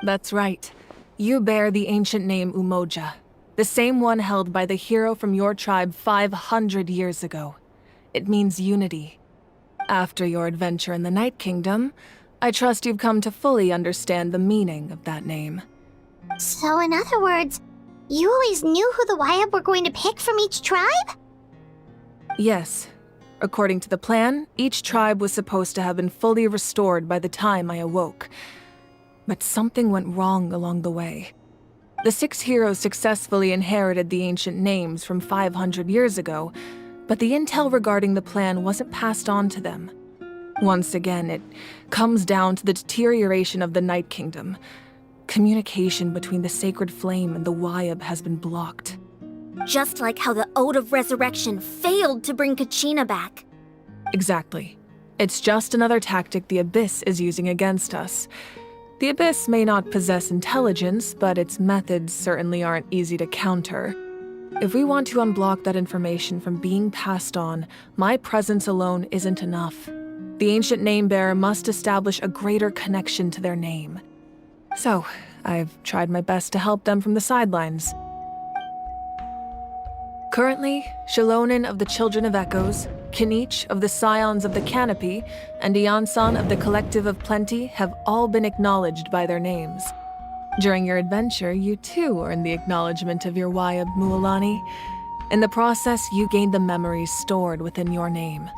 That's right. You bear the ancient name Umoja, the same one held by the hero from your tribe 500 years ago. It means unity. After your adventure in the Night Kingdom, I trust you've come to fully understand the meaning of that name. So in other words, you always knew who the Wayab were going to pick from each tribe? Yes. According to the plan, each tribe was supposed to have been fully restored by the time I awoke. But something went wrong along the way. The 6 heroes successfully inherited the ancient names from 500 years ago, but the intel regarding the plan wasn't passed on to them. Once again, it comes down to the deterioration of the Night Kingdom. Communication between the Sacred Flame and the Wayab has been blocked. Just like how the Ode of Resurrection failed to bring Kachina back. Exactly. It's just another tactic the Abyss is using against us. The Abyss may not possess intelligence, but its methods certainly aren't easy to counter. If we want to unblock that information from being passed on, my presence alone isn't enough. The ancient name-bearer must establish a greater connection to their name. So, I've tried my best to help them from the sidelines. Currently, Shilonin of the Children of Echoes, Kinich of the Scions of the Canopy, and Iansan of the Collective of Plenty have all been acknowledged by their names. During your adventure, you too earned the acknowledgement of your Wayab, Mualani. In the process, you gained the memories stored within your name.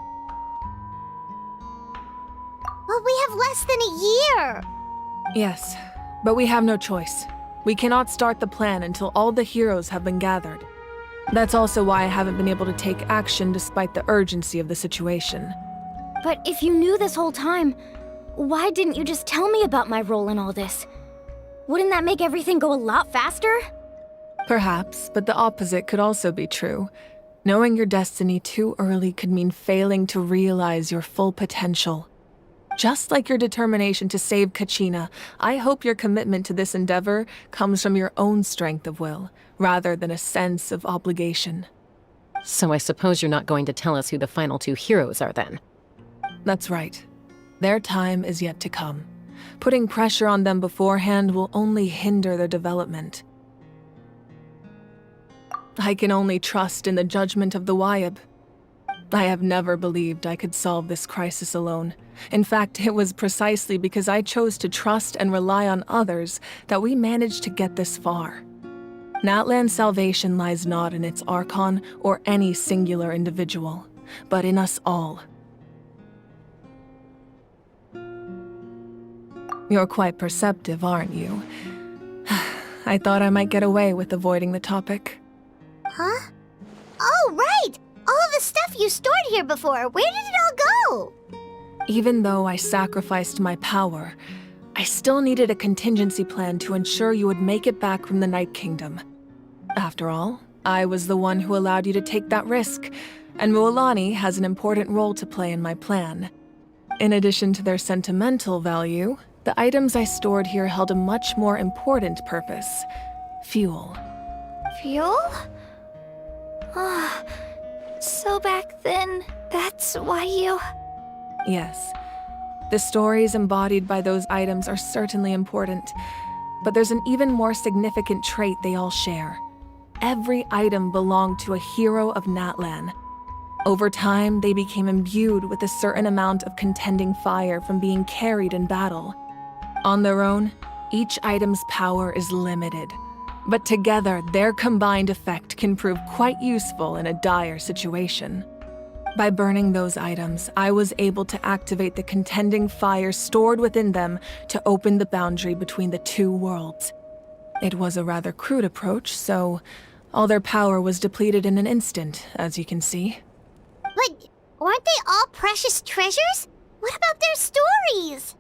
But we have less than a year! Yes, but we have no choice. We cannot start the plan until all the heroes have been gathered. That's also why I haven't been able to take action despite the urgency of the situation. But if you knew this whole time, why didn't you just tell me about my role in all this? Wouldn't that make everything go a lot faster? Perhaps, but the opposite could also be true. Knowing your destiny too early could mean failing to realize your full potential. Just like your determination to save Kachina, I hope your commitment to this endeavor comes from your own strength of will, rather than a sense of obligation. So I suppose you're not going to tell us who the final 2 heroes are then? That's right. Their time is yet to come. Putting pressure on them beforehand will only hinder their development. I can only trust in the judgment of the Wayab. I have never believed I could solve this crisis alone. In fact, it was precisely because I chose to trust and rely on others that we managed to get this far. Natlan's salvation lies not in its Archon or any singular individual, but in us all. You're quite perceptive, aren't you? I thought I might get away with avoiding the topic. Huh? Oh, right! All of the stuff you stored here before, where did it all go? Even though I sacrificed my power, I still needed a contingency plan to ensure you would make it back from the Night Kingdom. After all, I was the one who allowed you to take that risk, and Mualani has an important role to play in my plan. In addition to their sentimental value, the items I stored here held a much more important purpose: fuel. Fuel? So back then, that's why you... Yes. The stories embodied by those items are certainly important, but there's an even more significant trait they all share. Every item belonged to a hero of Natlan. Over time, they became imbued with a certain amount of contending fire from being carried in battle. On their own, each item's power is limited, but together their combined effect can prove quite useful in a dire situation. By burning those items, I was able to activate the contending fire stored within them to open the boundary between the 2 worlds. It was a rather crude approach, so all their power was depleted in an instant, as you can see. But weren't they all precious treasures? What about their stories?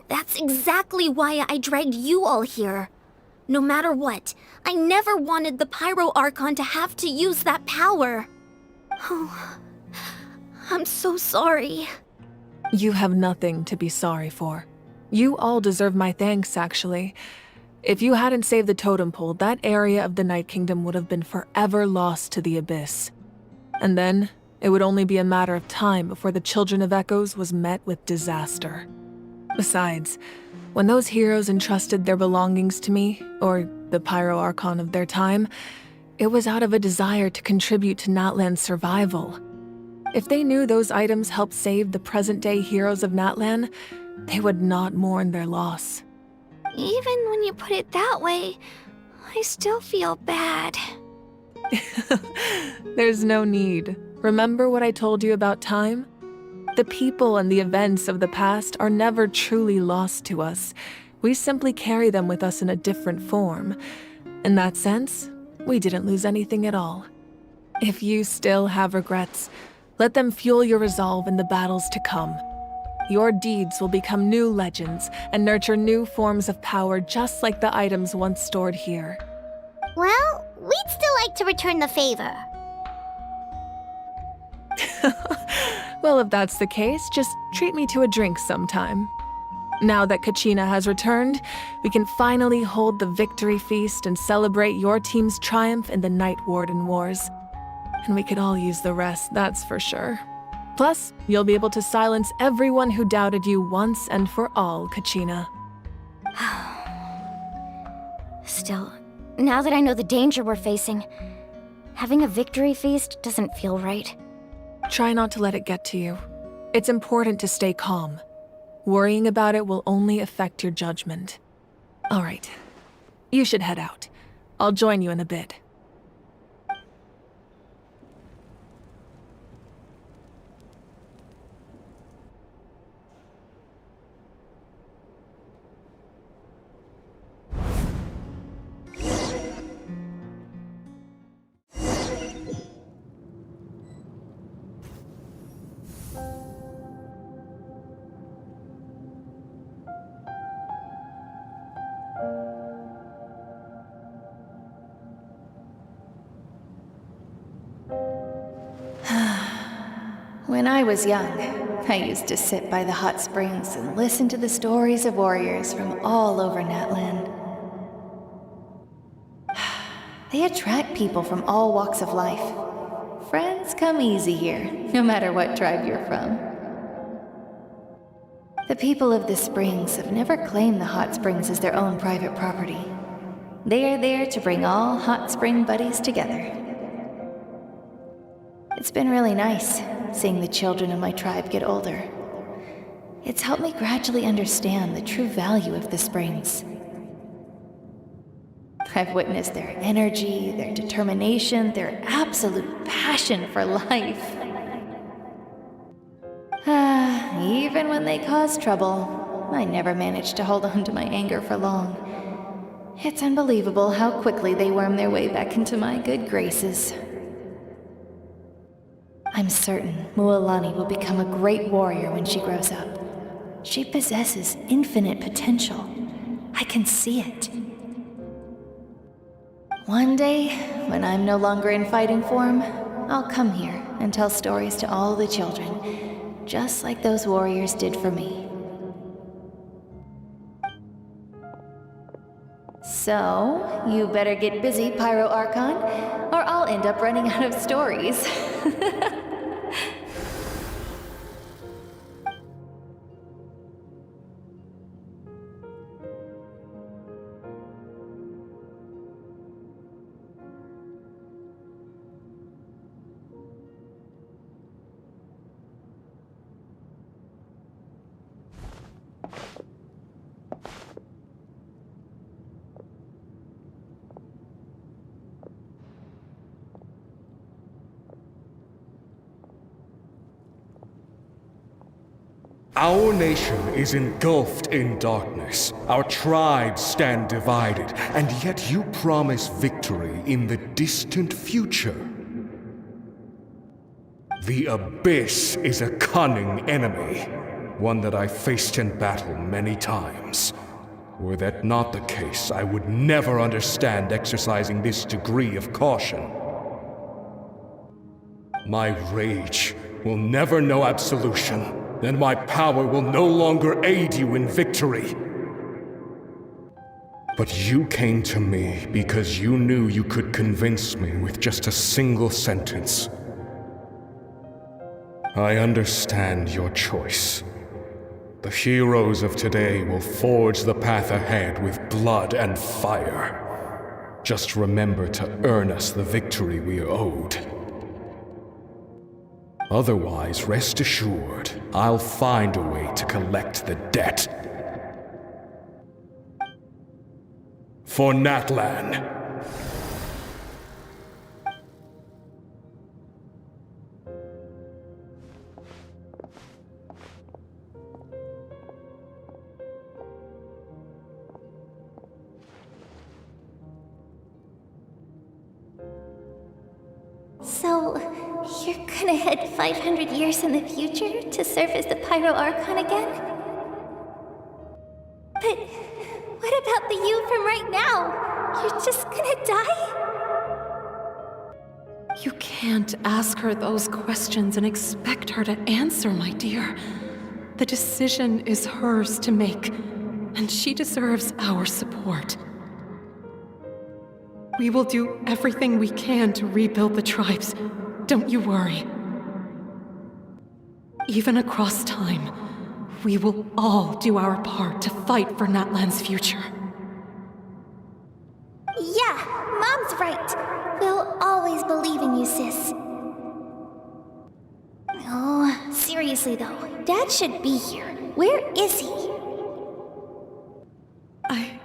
That's exactly why I dragged you all here. No matter what, I never wanted the Pyro Archon to have to use that power. Oh, I'm so sorry. You have nothing to be sorry for. You all deserve my thanks, actually. If you hadn't saved the totem pole, that area of the Night Kingdom would have been forever lost to the abyss. And then, it would only be a matter of time before the Children of Echoes was met with disaster. Besides, when those heroes entrusted their belongings to me, or the Pyro Archon of their time, it was out of a desire to contribute to Natlan's survival. If they knew those items helped save the present-day heroes of Natlan, they would not mourn their loss. Even when you put it that way, I still feel bad. There's no need. Remember what I told you about time? The people and the events of the past are never truly lost to us. We simply carry them with us in a different form. In that sense, we didn't lose anything at all. If you still have regrets, let them fuel your resolve in the battles to come. Your deeds will become new legends and nurture new forms of power just like the items once stored here. Well, we'd still like to return the favor. Well, if that's the case, just treat me to a drink sometime. Now that Kachina has returned, we can finally hold the victory feast and celebrate your team's triumph in the Night Warden Wars. And we could all use the rest, that's for sure. Plus, you'll be able to silence everyone who doubted you once and for all, Kachina. Still, now that I know the danger we're facing, having a victory feast doesn't feel right. Try not to let it get to you. It's important to stay calm. Worrying about it will only affect your judgment. All right, you should head out. I'll join you in a bit. When I was young, I used to sit by the hot springs and listen to the stories of warriors from all over Natlan. They attract people from all walks of life. Friends come easy here, no matter what tribe you're from. The people of the springs have never claimed the hot springs as their own private property. They are there to bring all hot spring buddies together. It's been really nice seeing the children of my tribe get older. It's helped me gradually understand the true value of the springs. I've witnessed their energy, their determination, their absolute passion for life. Even when they cause trouble, I never managed to hold on to my anger for long. It's unbelievable how quickly they worm their way back into my good graces. I'm certain Mualani will become a great warrior when she grows up. She possesses infinite potential. I can see it. One day, when I'm no longer in fighting form, I'll come here and tell stories to all the children, just like those warriors did for me. So, you better get busy, Pyro Archon, or I'll end up running out of stories. Our nation is engulfed in darkness. Our tribes stand divided, and yet you promise victory in the distant future. The Abyss is a cunning enemy, one that I faced in battle many times. Were that not the case, I would never understand exercising this degree of caution. My rage will never know absolution, and my power will no longer aid you in victory. But you came to me because you knew you could convince me with just a single sentence. I understand your choice. The heroes of today will forge the path ahead with blood and fire. Just remember to earn us the victory we are owed. Otherwise, rest assured, I'll find a way to collect the debt. For Natlan. So, you're gonna head 500 years in the future to serve as the Pyro Archon again? But what about the you from right now? You're just gonna die? You can't ask her those questions and expect her to answer, my dear. The decision is hers to make, and she deserves our support. We will do everything we can to rebuild the tribes. Don't you worry. Even across time, we will all do our part to fight for Natlan's future. Yeah, Mom's right. We'll always believe in you, sis. Oh, seriously though, Dad should be here. Where is he? I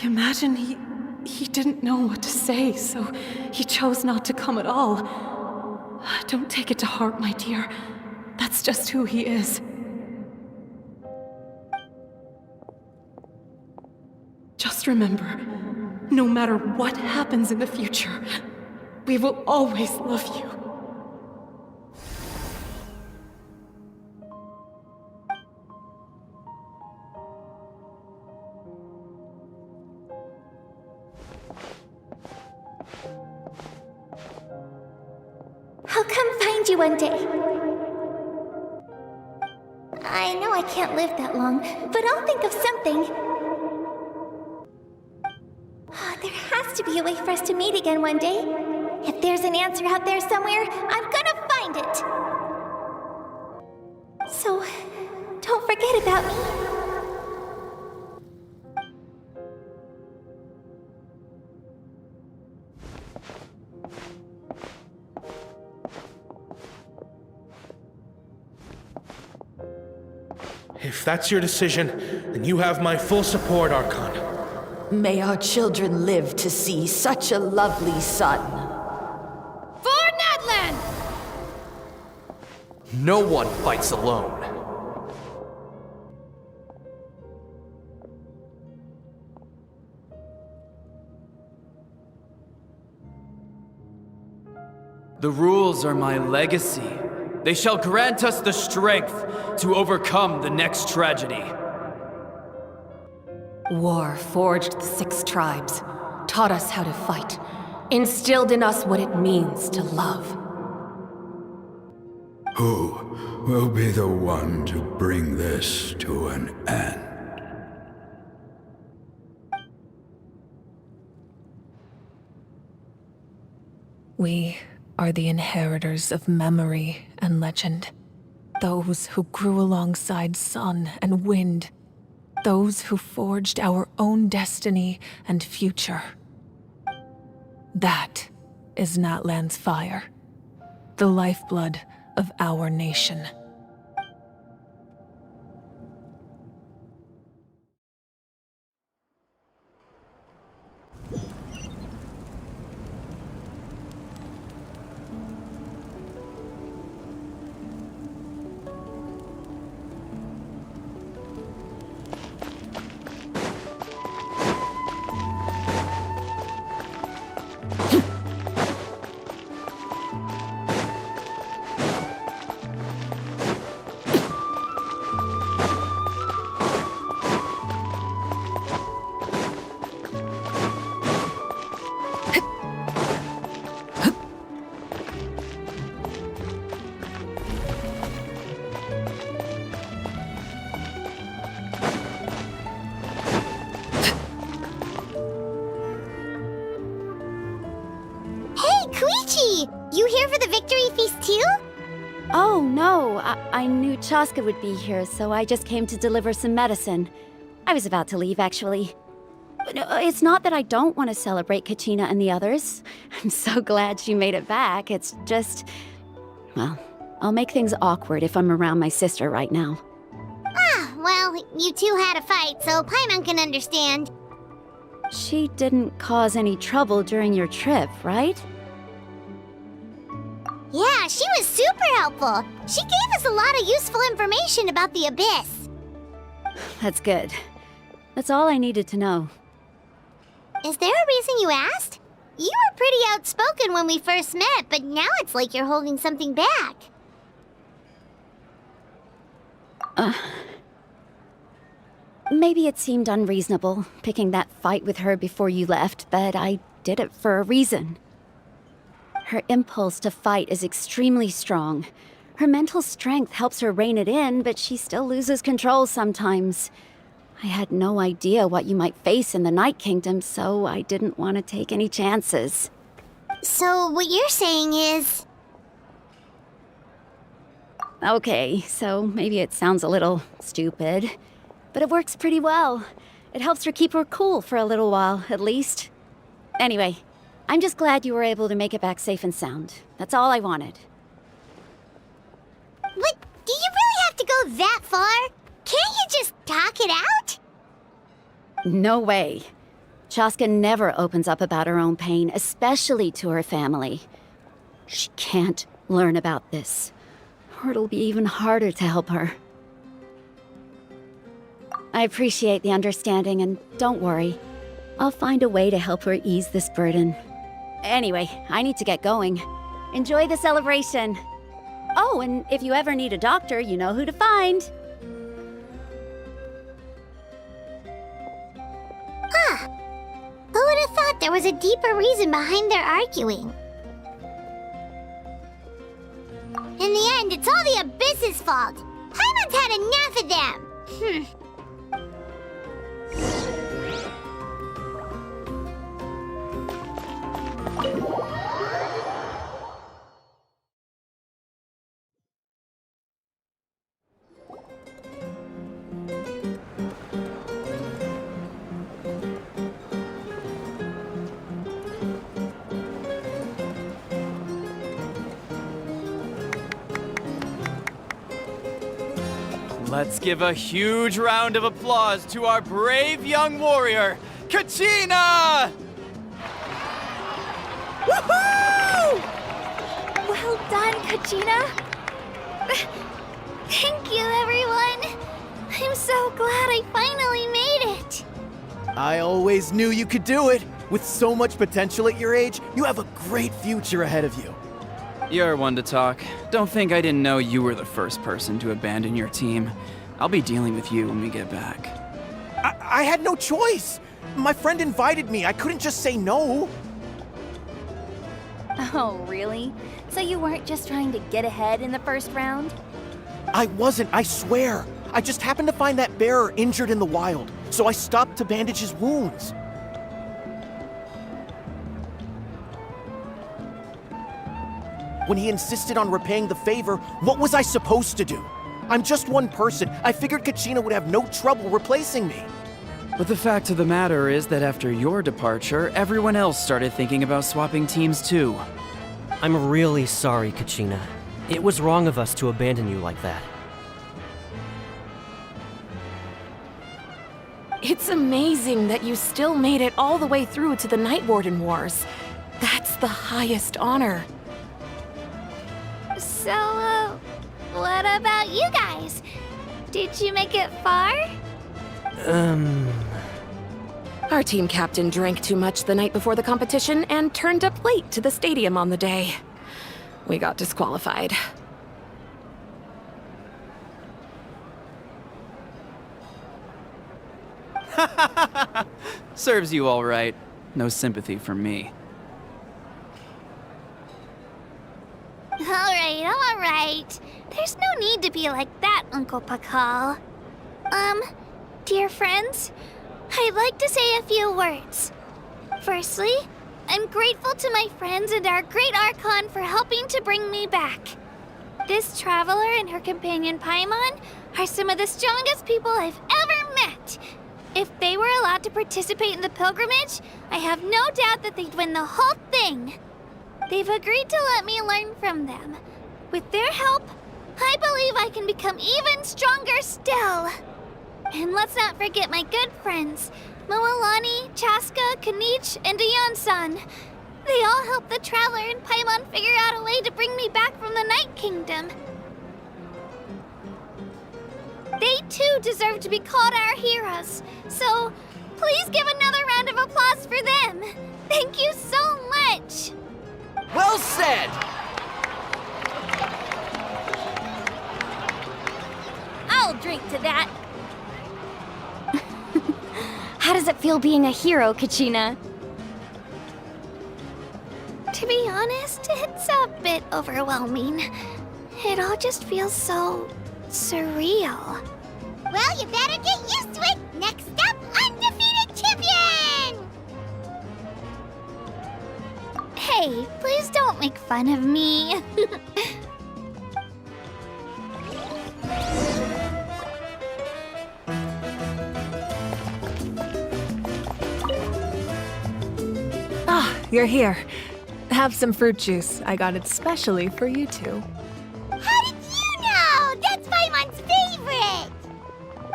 imagine he didn't know what to say, so he chose not to come at all. Don't take it to heart, my dear. That's just who he is. Just remember, no matter what happens in the future, we will always love you. I'll come find you one day. I know I can't live that long, but I'll think of something. There has to be a way for us to meet again one day. If there's an answer out there somewhere, I'm gonna find it. So, don't forget about me. If that's your decision, then you have my full support, Archon. May our children live to see such a lovely son. For Natlan! No one fights alone. The rules are my legacy. They shall grant us the strength to overcome the next tragedy. War forged the 6 tribes, taught us how to fight, instilled in us what it means to love. Who will be the one to bring this to an end? We are the inheritors of memory and legend. Those who grew alongside sun and wind. Those who forged our own destiny and future. That is Natlan's fire, the lifeblood of our nation. you here for the victory feast too? Oh, no. I knew Chaska would be here, so I just came to deliver some medicine. I was about to leave, actually. It's not that I don't want to celebrate Kachina and the others. I'm so glad she made it back. It's just... well, I'll make things awkward if I'm around my sister right now. Ah, well, you two had a fight, so Paimon can understand. She didn't cause any trouble during your trip, right? Yeah, she was super helpful. She gave us a lot of useful information about the Abyss. That's good. That's all I needed to know. Is there a reason you asked? You were pretty outspoken when we first met, but now it's like you're holding something back. Maybe it seemed unreasonable, picking that fight with her before you left, but I did it for a reason. Her impulse to fight is extremely strong. Her mental strength helps her rein it in, but she still loses control sometimes. I had no idea what you might face in the Night Kingdom, so I didn't want to take any chances. So what you're saying is... Okay, so maybe it sounds a little stupid, but it works pretty well. It helps her keep her cool for a little while, at least. Anyway, I'm just glad you were able to make it back safe and sound. That's all I wanted. What? Do you really have to go that far? Can't you just talk it out? No way. Chaska never opens up about her own pain, especially to her family. She can't learn about this, or it'll be even harder to help her. I appreciate the understanding, and don't worry. I'll find a way to help her ease this burden. Anyway, I need to get going. Enjoy the celebration. Oh, and if you ever need a doctor, you know who to find. Huh. Who would have thought there was a deeper reason behind their arguing? In the end, it's all the Abyss's fault. Paimon's had enough of them. Let's give a huge round of applause to our brave young warrior, Kachina! Woohoo! Well done, Kachina. Thank you, everyone. I'm so glad I finally made it. I always knew you could do it. With so much potential at your age, you have a great future ahead of you. You're one to talk. Don't think I didn't know you were the first person to abandon your team. I'll be dealing with you when we get back. I had no choice. My friend invited me. I couldn't just say no. Oh, really? So you weren't just trying to get ahead in the first round? I wasn't, I swear. I just happened to find that bearer injured in the wild, so I stopped to bandage his wounds. When he insisted on repaying the favor, what was I supposed to do? I'm just one person. I figured Kachina would have no trouble replacing me. But the fact of the matter is that after your departure, everyone else started thinking about swapping teams too. I'm really sorry, Kachina. It was wrong of us to abandon you like that. It's amazing that you still made it all the way through to the Night Warden Wars. That's the highest honor. So, what about you guys? Did you make it far? Our team captain drank too much the night before the competition and turned up late to the stadium on the day. We got disqualified. Serves you all right. No sympathy from me. All right. There's no need to be like that, Uncle Pakal. Dear friends, I'd like to say a few words. Firstly, I'm grateful to my friends and our great Archon for helping to bring me back. This traveler and her companion Paimon are some of the strongest people I've ever met. If they were allowed to participate in the pilgrimage, I have no doubt that they'd win the whole thing. They've agreed to let me learn from them. With their help, I believe I can become even stronger still. And let's not forget my good friends, Moalani, Chaska, Kanich, and Dion-san. They all helped the Traveler and Paimon figure out a way to bring me back from the Night Kingdom. They too deserve to be called our heroes, so please give another round of applause for them. Thank you so much! Well said! I'll drink to that. How does it feel being a hero, Kachina? To be honest, it's a bit overwhelming. It all just feels so surreal. Well, you better get used to it. Next up, undefeated champion! Hey, please don't make fun of me. Ah, you're here. Have some fruit juice. I got it specially for you two. How did you know? That's Paimon's favorite!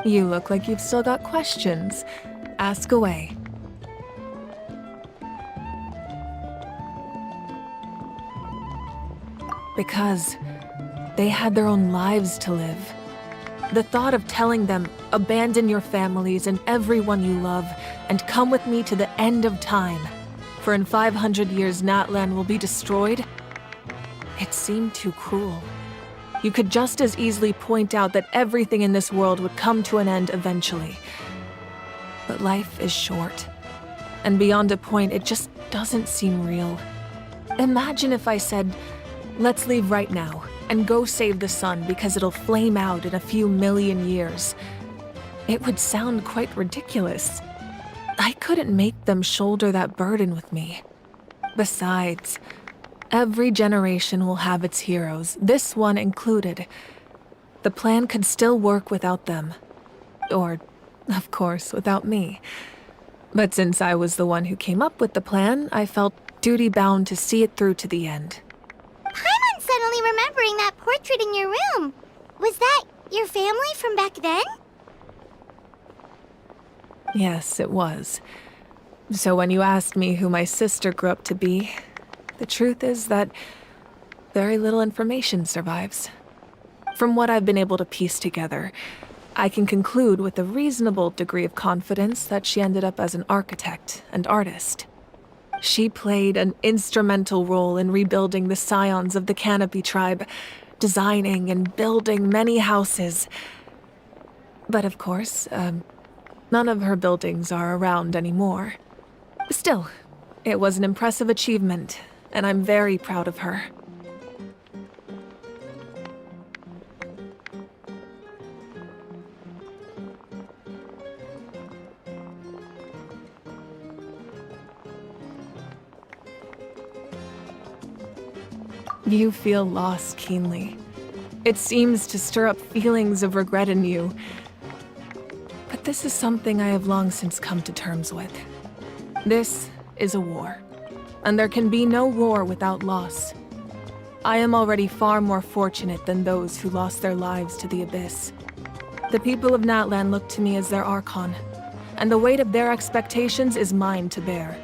You look like you've still got questions. Ask away. Because they had their own lives to live. The thought of telling them, abandon your families and everyone you love, and come with me to the end of time, for in 500 years Natlan will be destroyed, it seemed too cruel. You could just as easily point out that everything in this world would come to an end eventually. But life is short, and beyond a point, it just doesn't seem real. Imagine if I said, let's leave right now, and go save the sun because it'll flame out in a few million years. It would sound quite ridiculous. I couldn't make them shoulder that burden with me. Besides, every generation will have its heroes, this one included. The plan could still work without them. Or, of course, without me. But since I was the one who came up with the plan, I felt duty-bound to see it through to the end. Paimon's suddenly remembering that portrait in your room. Was that your family from back then? Yes, it was. So when you asked me who my sister grew up to be, the truth is that very little information survives. From what I've been able to piece together, I can conclude with a reasonable degree of confidence that she ended up as an architect and artist. She played an instrumental role in rebuilding the scions of the Canopy tribe, designing and building many houses. But of course, none of her buildings are around anymore. Still, it was an impressive achievement, and I'm very proud of her. You feel loss keenly. It seems to stir up feelings of regret in you. But this is something I have long since come to terms with. This is a war, and there can be no war without loss. I am already far more fortunate than those who lost their lives to the Abyss. The people of Natlan look to me as their Archon, and the weight of their expectations is mine to bear.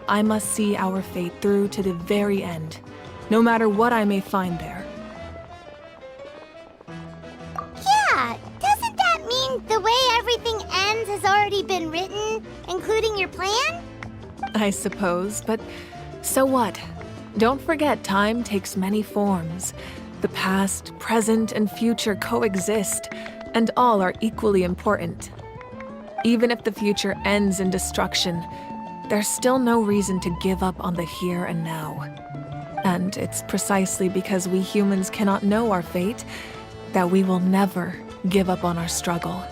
I must see our fate through to the very end, no matter what I may find there. Yeah, doesn't that mean the way everything ends has already been written, including your plan? I suppose, but so what? Don't forget, time takes many forms. The past, present, and future coexist, and all are equally important. Even if the future ends in destruction, there's still no reason to give up on the here and now. And it's precisely because we humans cannot know our fate that we will never give up on our struggle.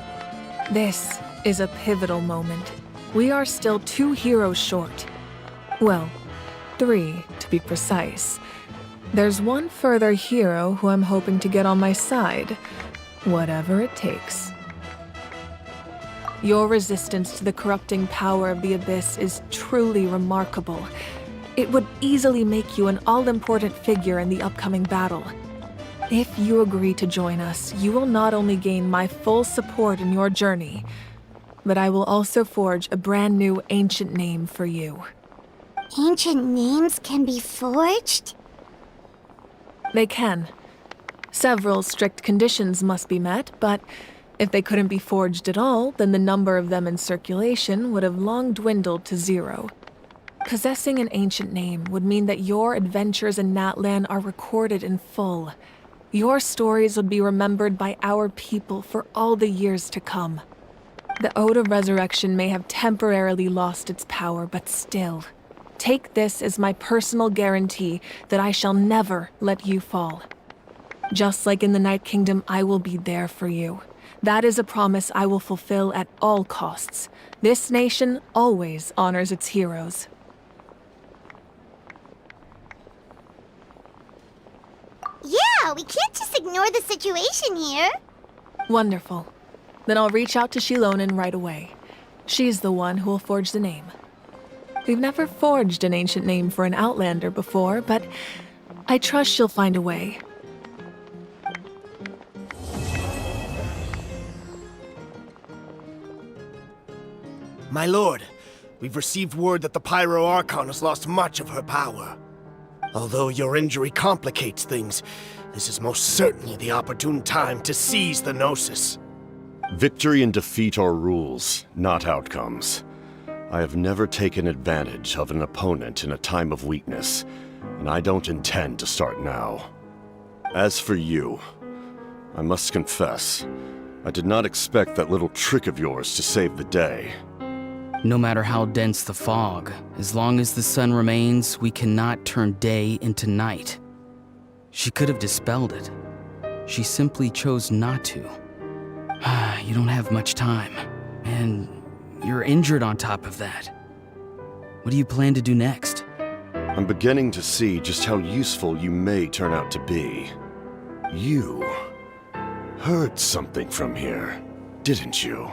This is a pivotal moment. We are still 2 heroes short. Well, 3, to be precise. There's one further hero who I'm hoping to get on my side, whatever it takes. Your resistance to the corrupting power of the Abyss is truly remarkable. It would easily make you an all-important figure in the upcoming battle. If you agree to join us, you will not only gain my full support in your journey, but I will also forge a brand new ancient name for you. Ancient names can be forged? They can. Several strict conditions must be met, but if they couldn't be forged at all, then the number of them in circulation would have long dwindled to 0. Possessing an ancient name would mean that your adventures in Natlan are recorded in full. Your stories would be remembered by our people for all the years to come. The Ode of Resurrection may have temporarily lost its power, but still, take this as my personal guarantee that I shall never let you fall. Just like in the Night Kingdom, I will be there for you. That is a promise I will fulfill at all costs. This nation always honors its heroes. Yeah, we can't just ignore the situation here. Wonderful. Then I'll reach out to Shilonen right away. She's the one who will forge the name. We've never forged an ancient name for an Outlander before, but I trust she'll find a way. My lord, we've received word that the Pyro Archon has lost much of her power. Although your injury complicates things, this is most certainly the opportune time to seize the Gnosis. Victory and defeat are rules, not outcomes. I have never taken advantage of an opponent in a time of weakness, and I don't intend to start now. As for you, I must confess, I did not expect that little trick of yours to save the day. No matter how dense the fog, as long as the sun remains, we cannot turn day into night. She could have dispelled it. She simply chose not to. You don't have much time, and you're injured on top of that. What do you plan to do next? I'm beginning to see just how useful you may turn out to be. You heard something from here, didn't you?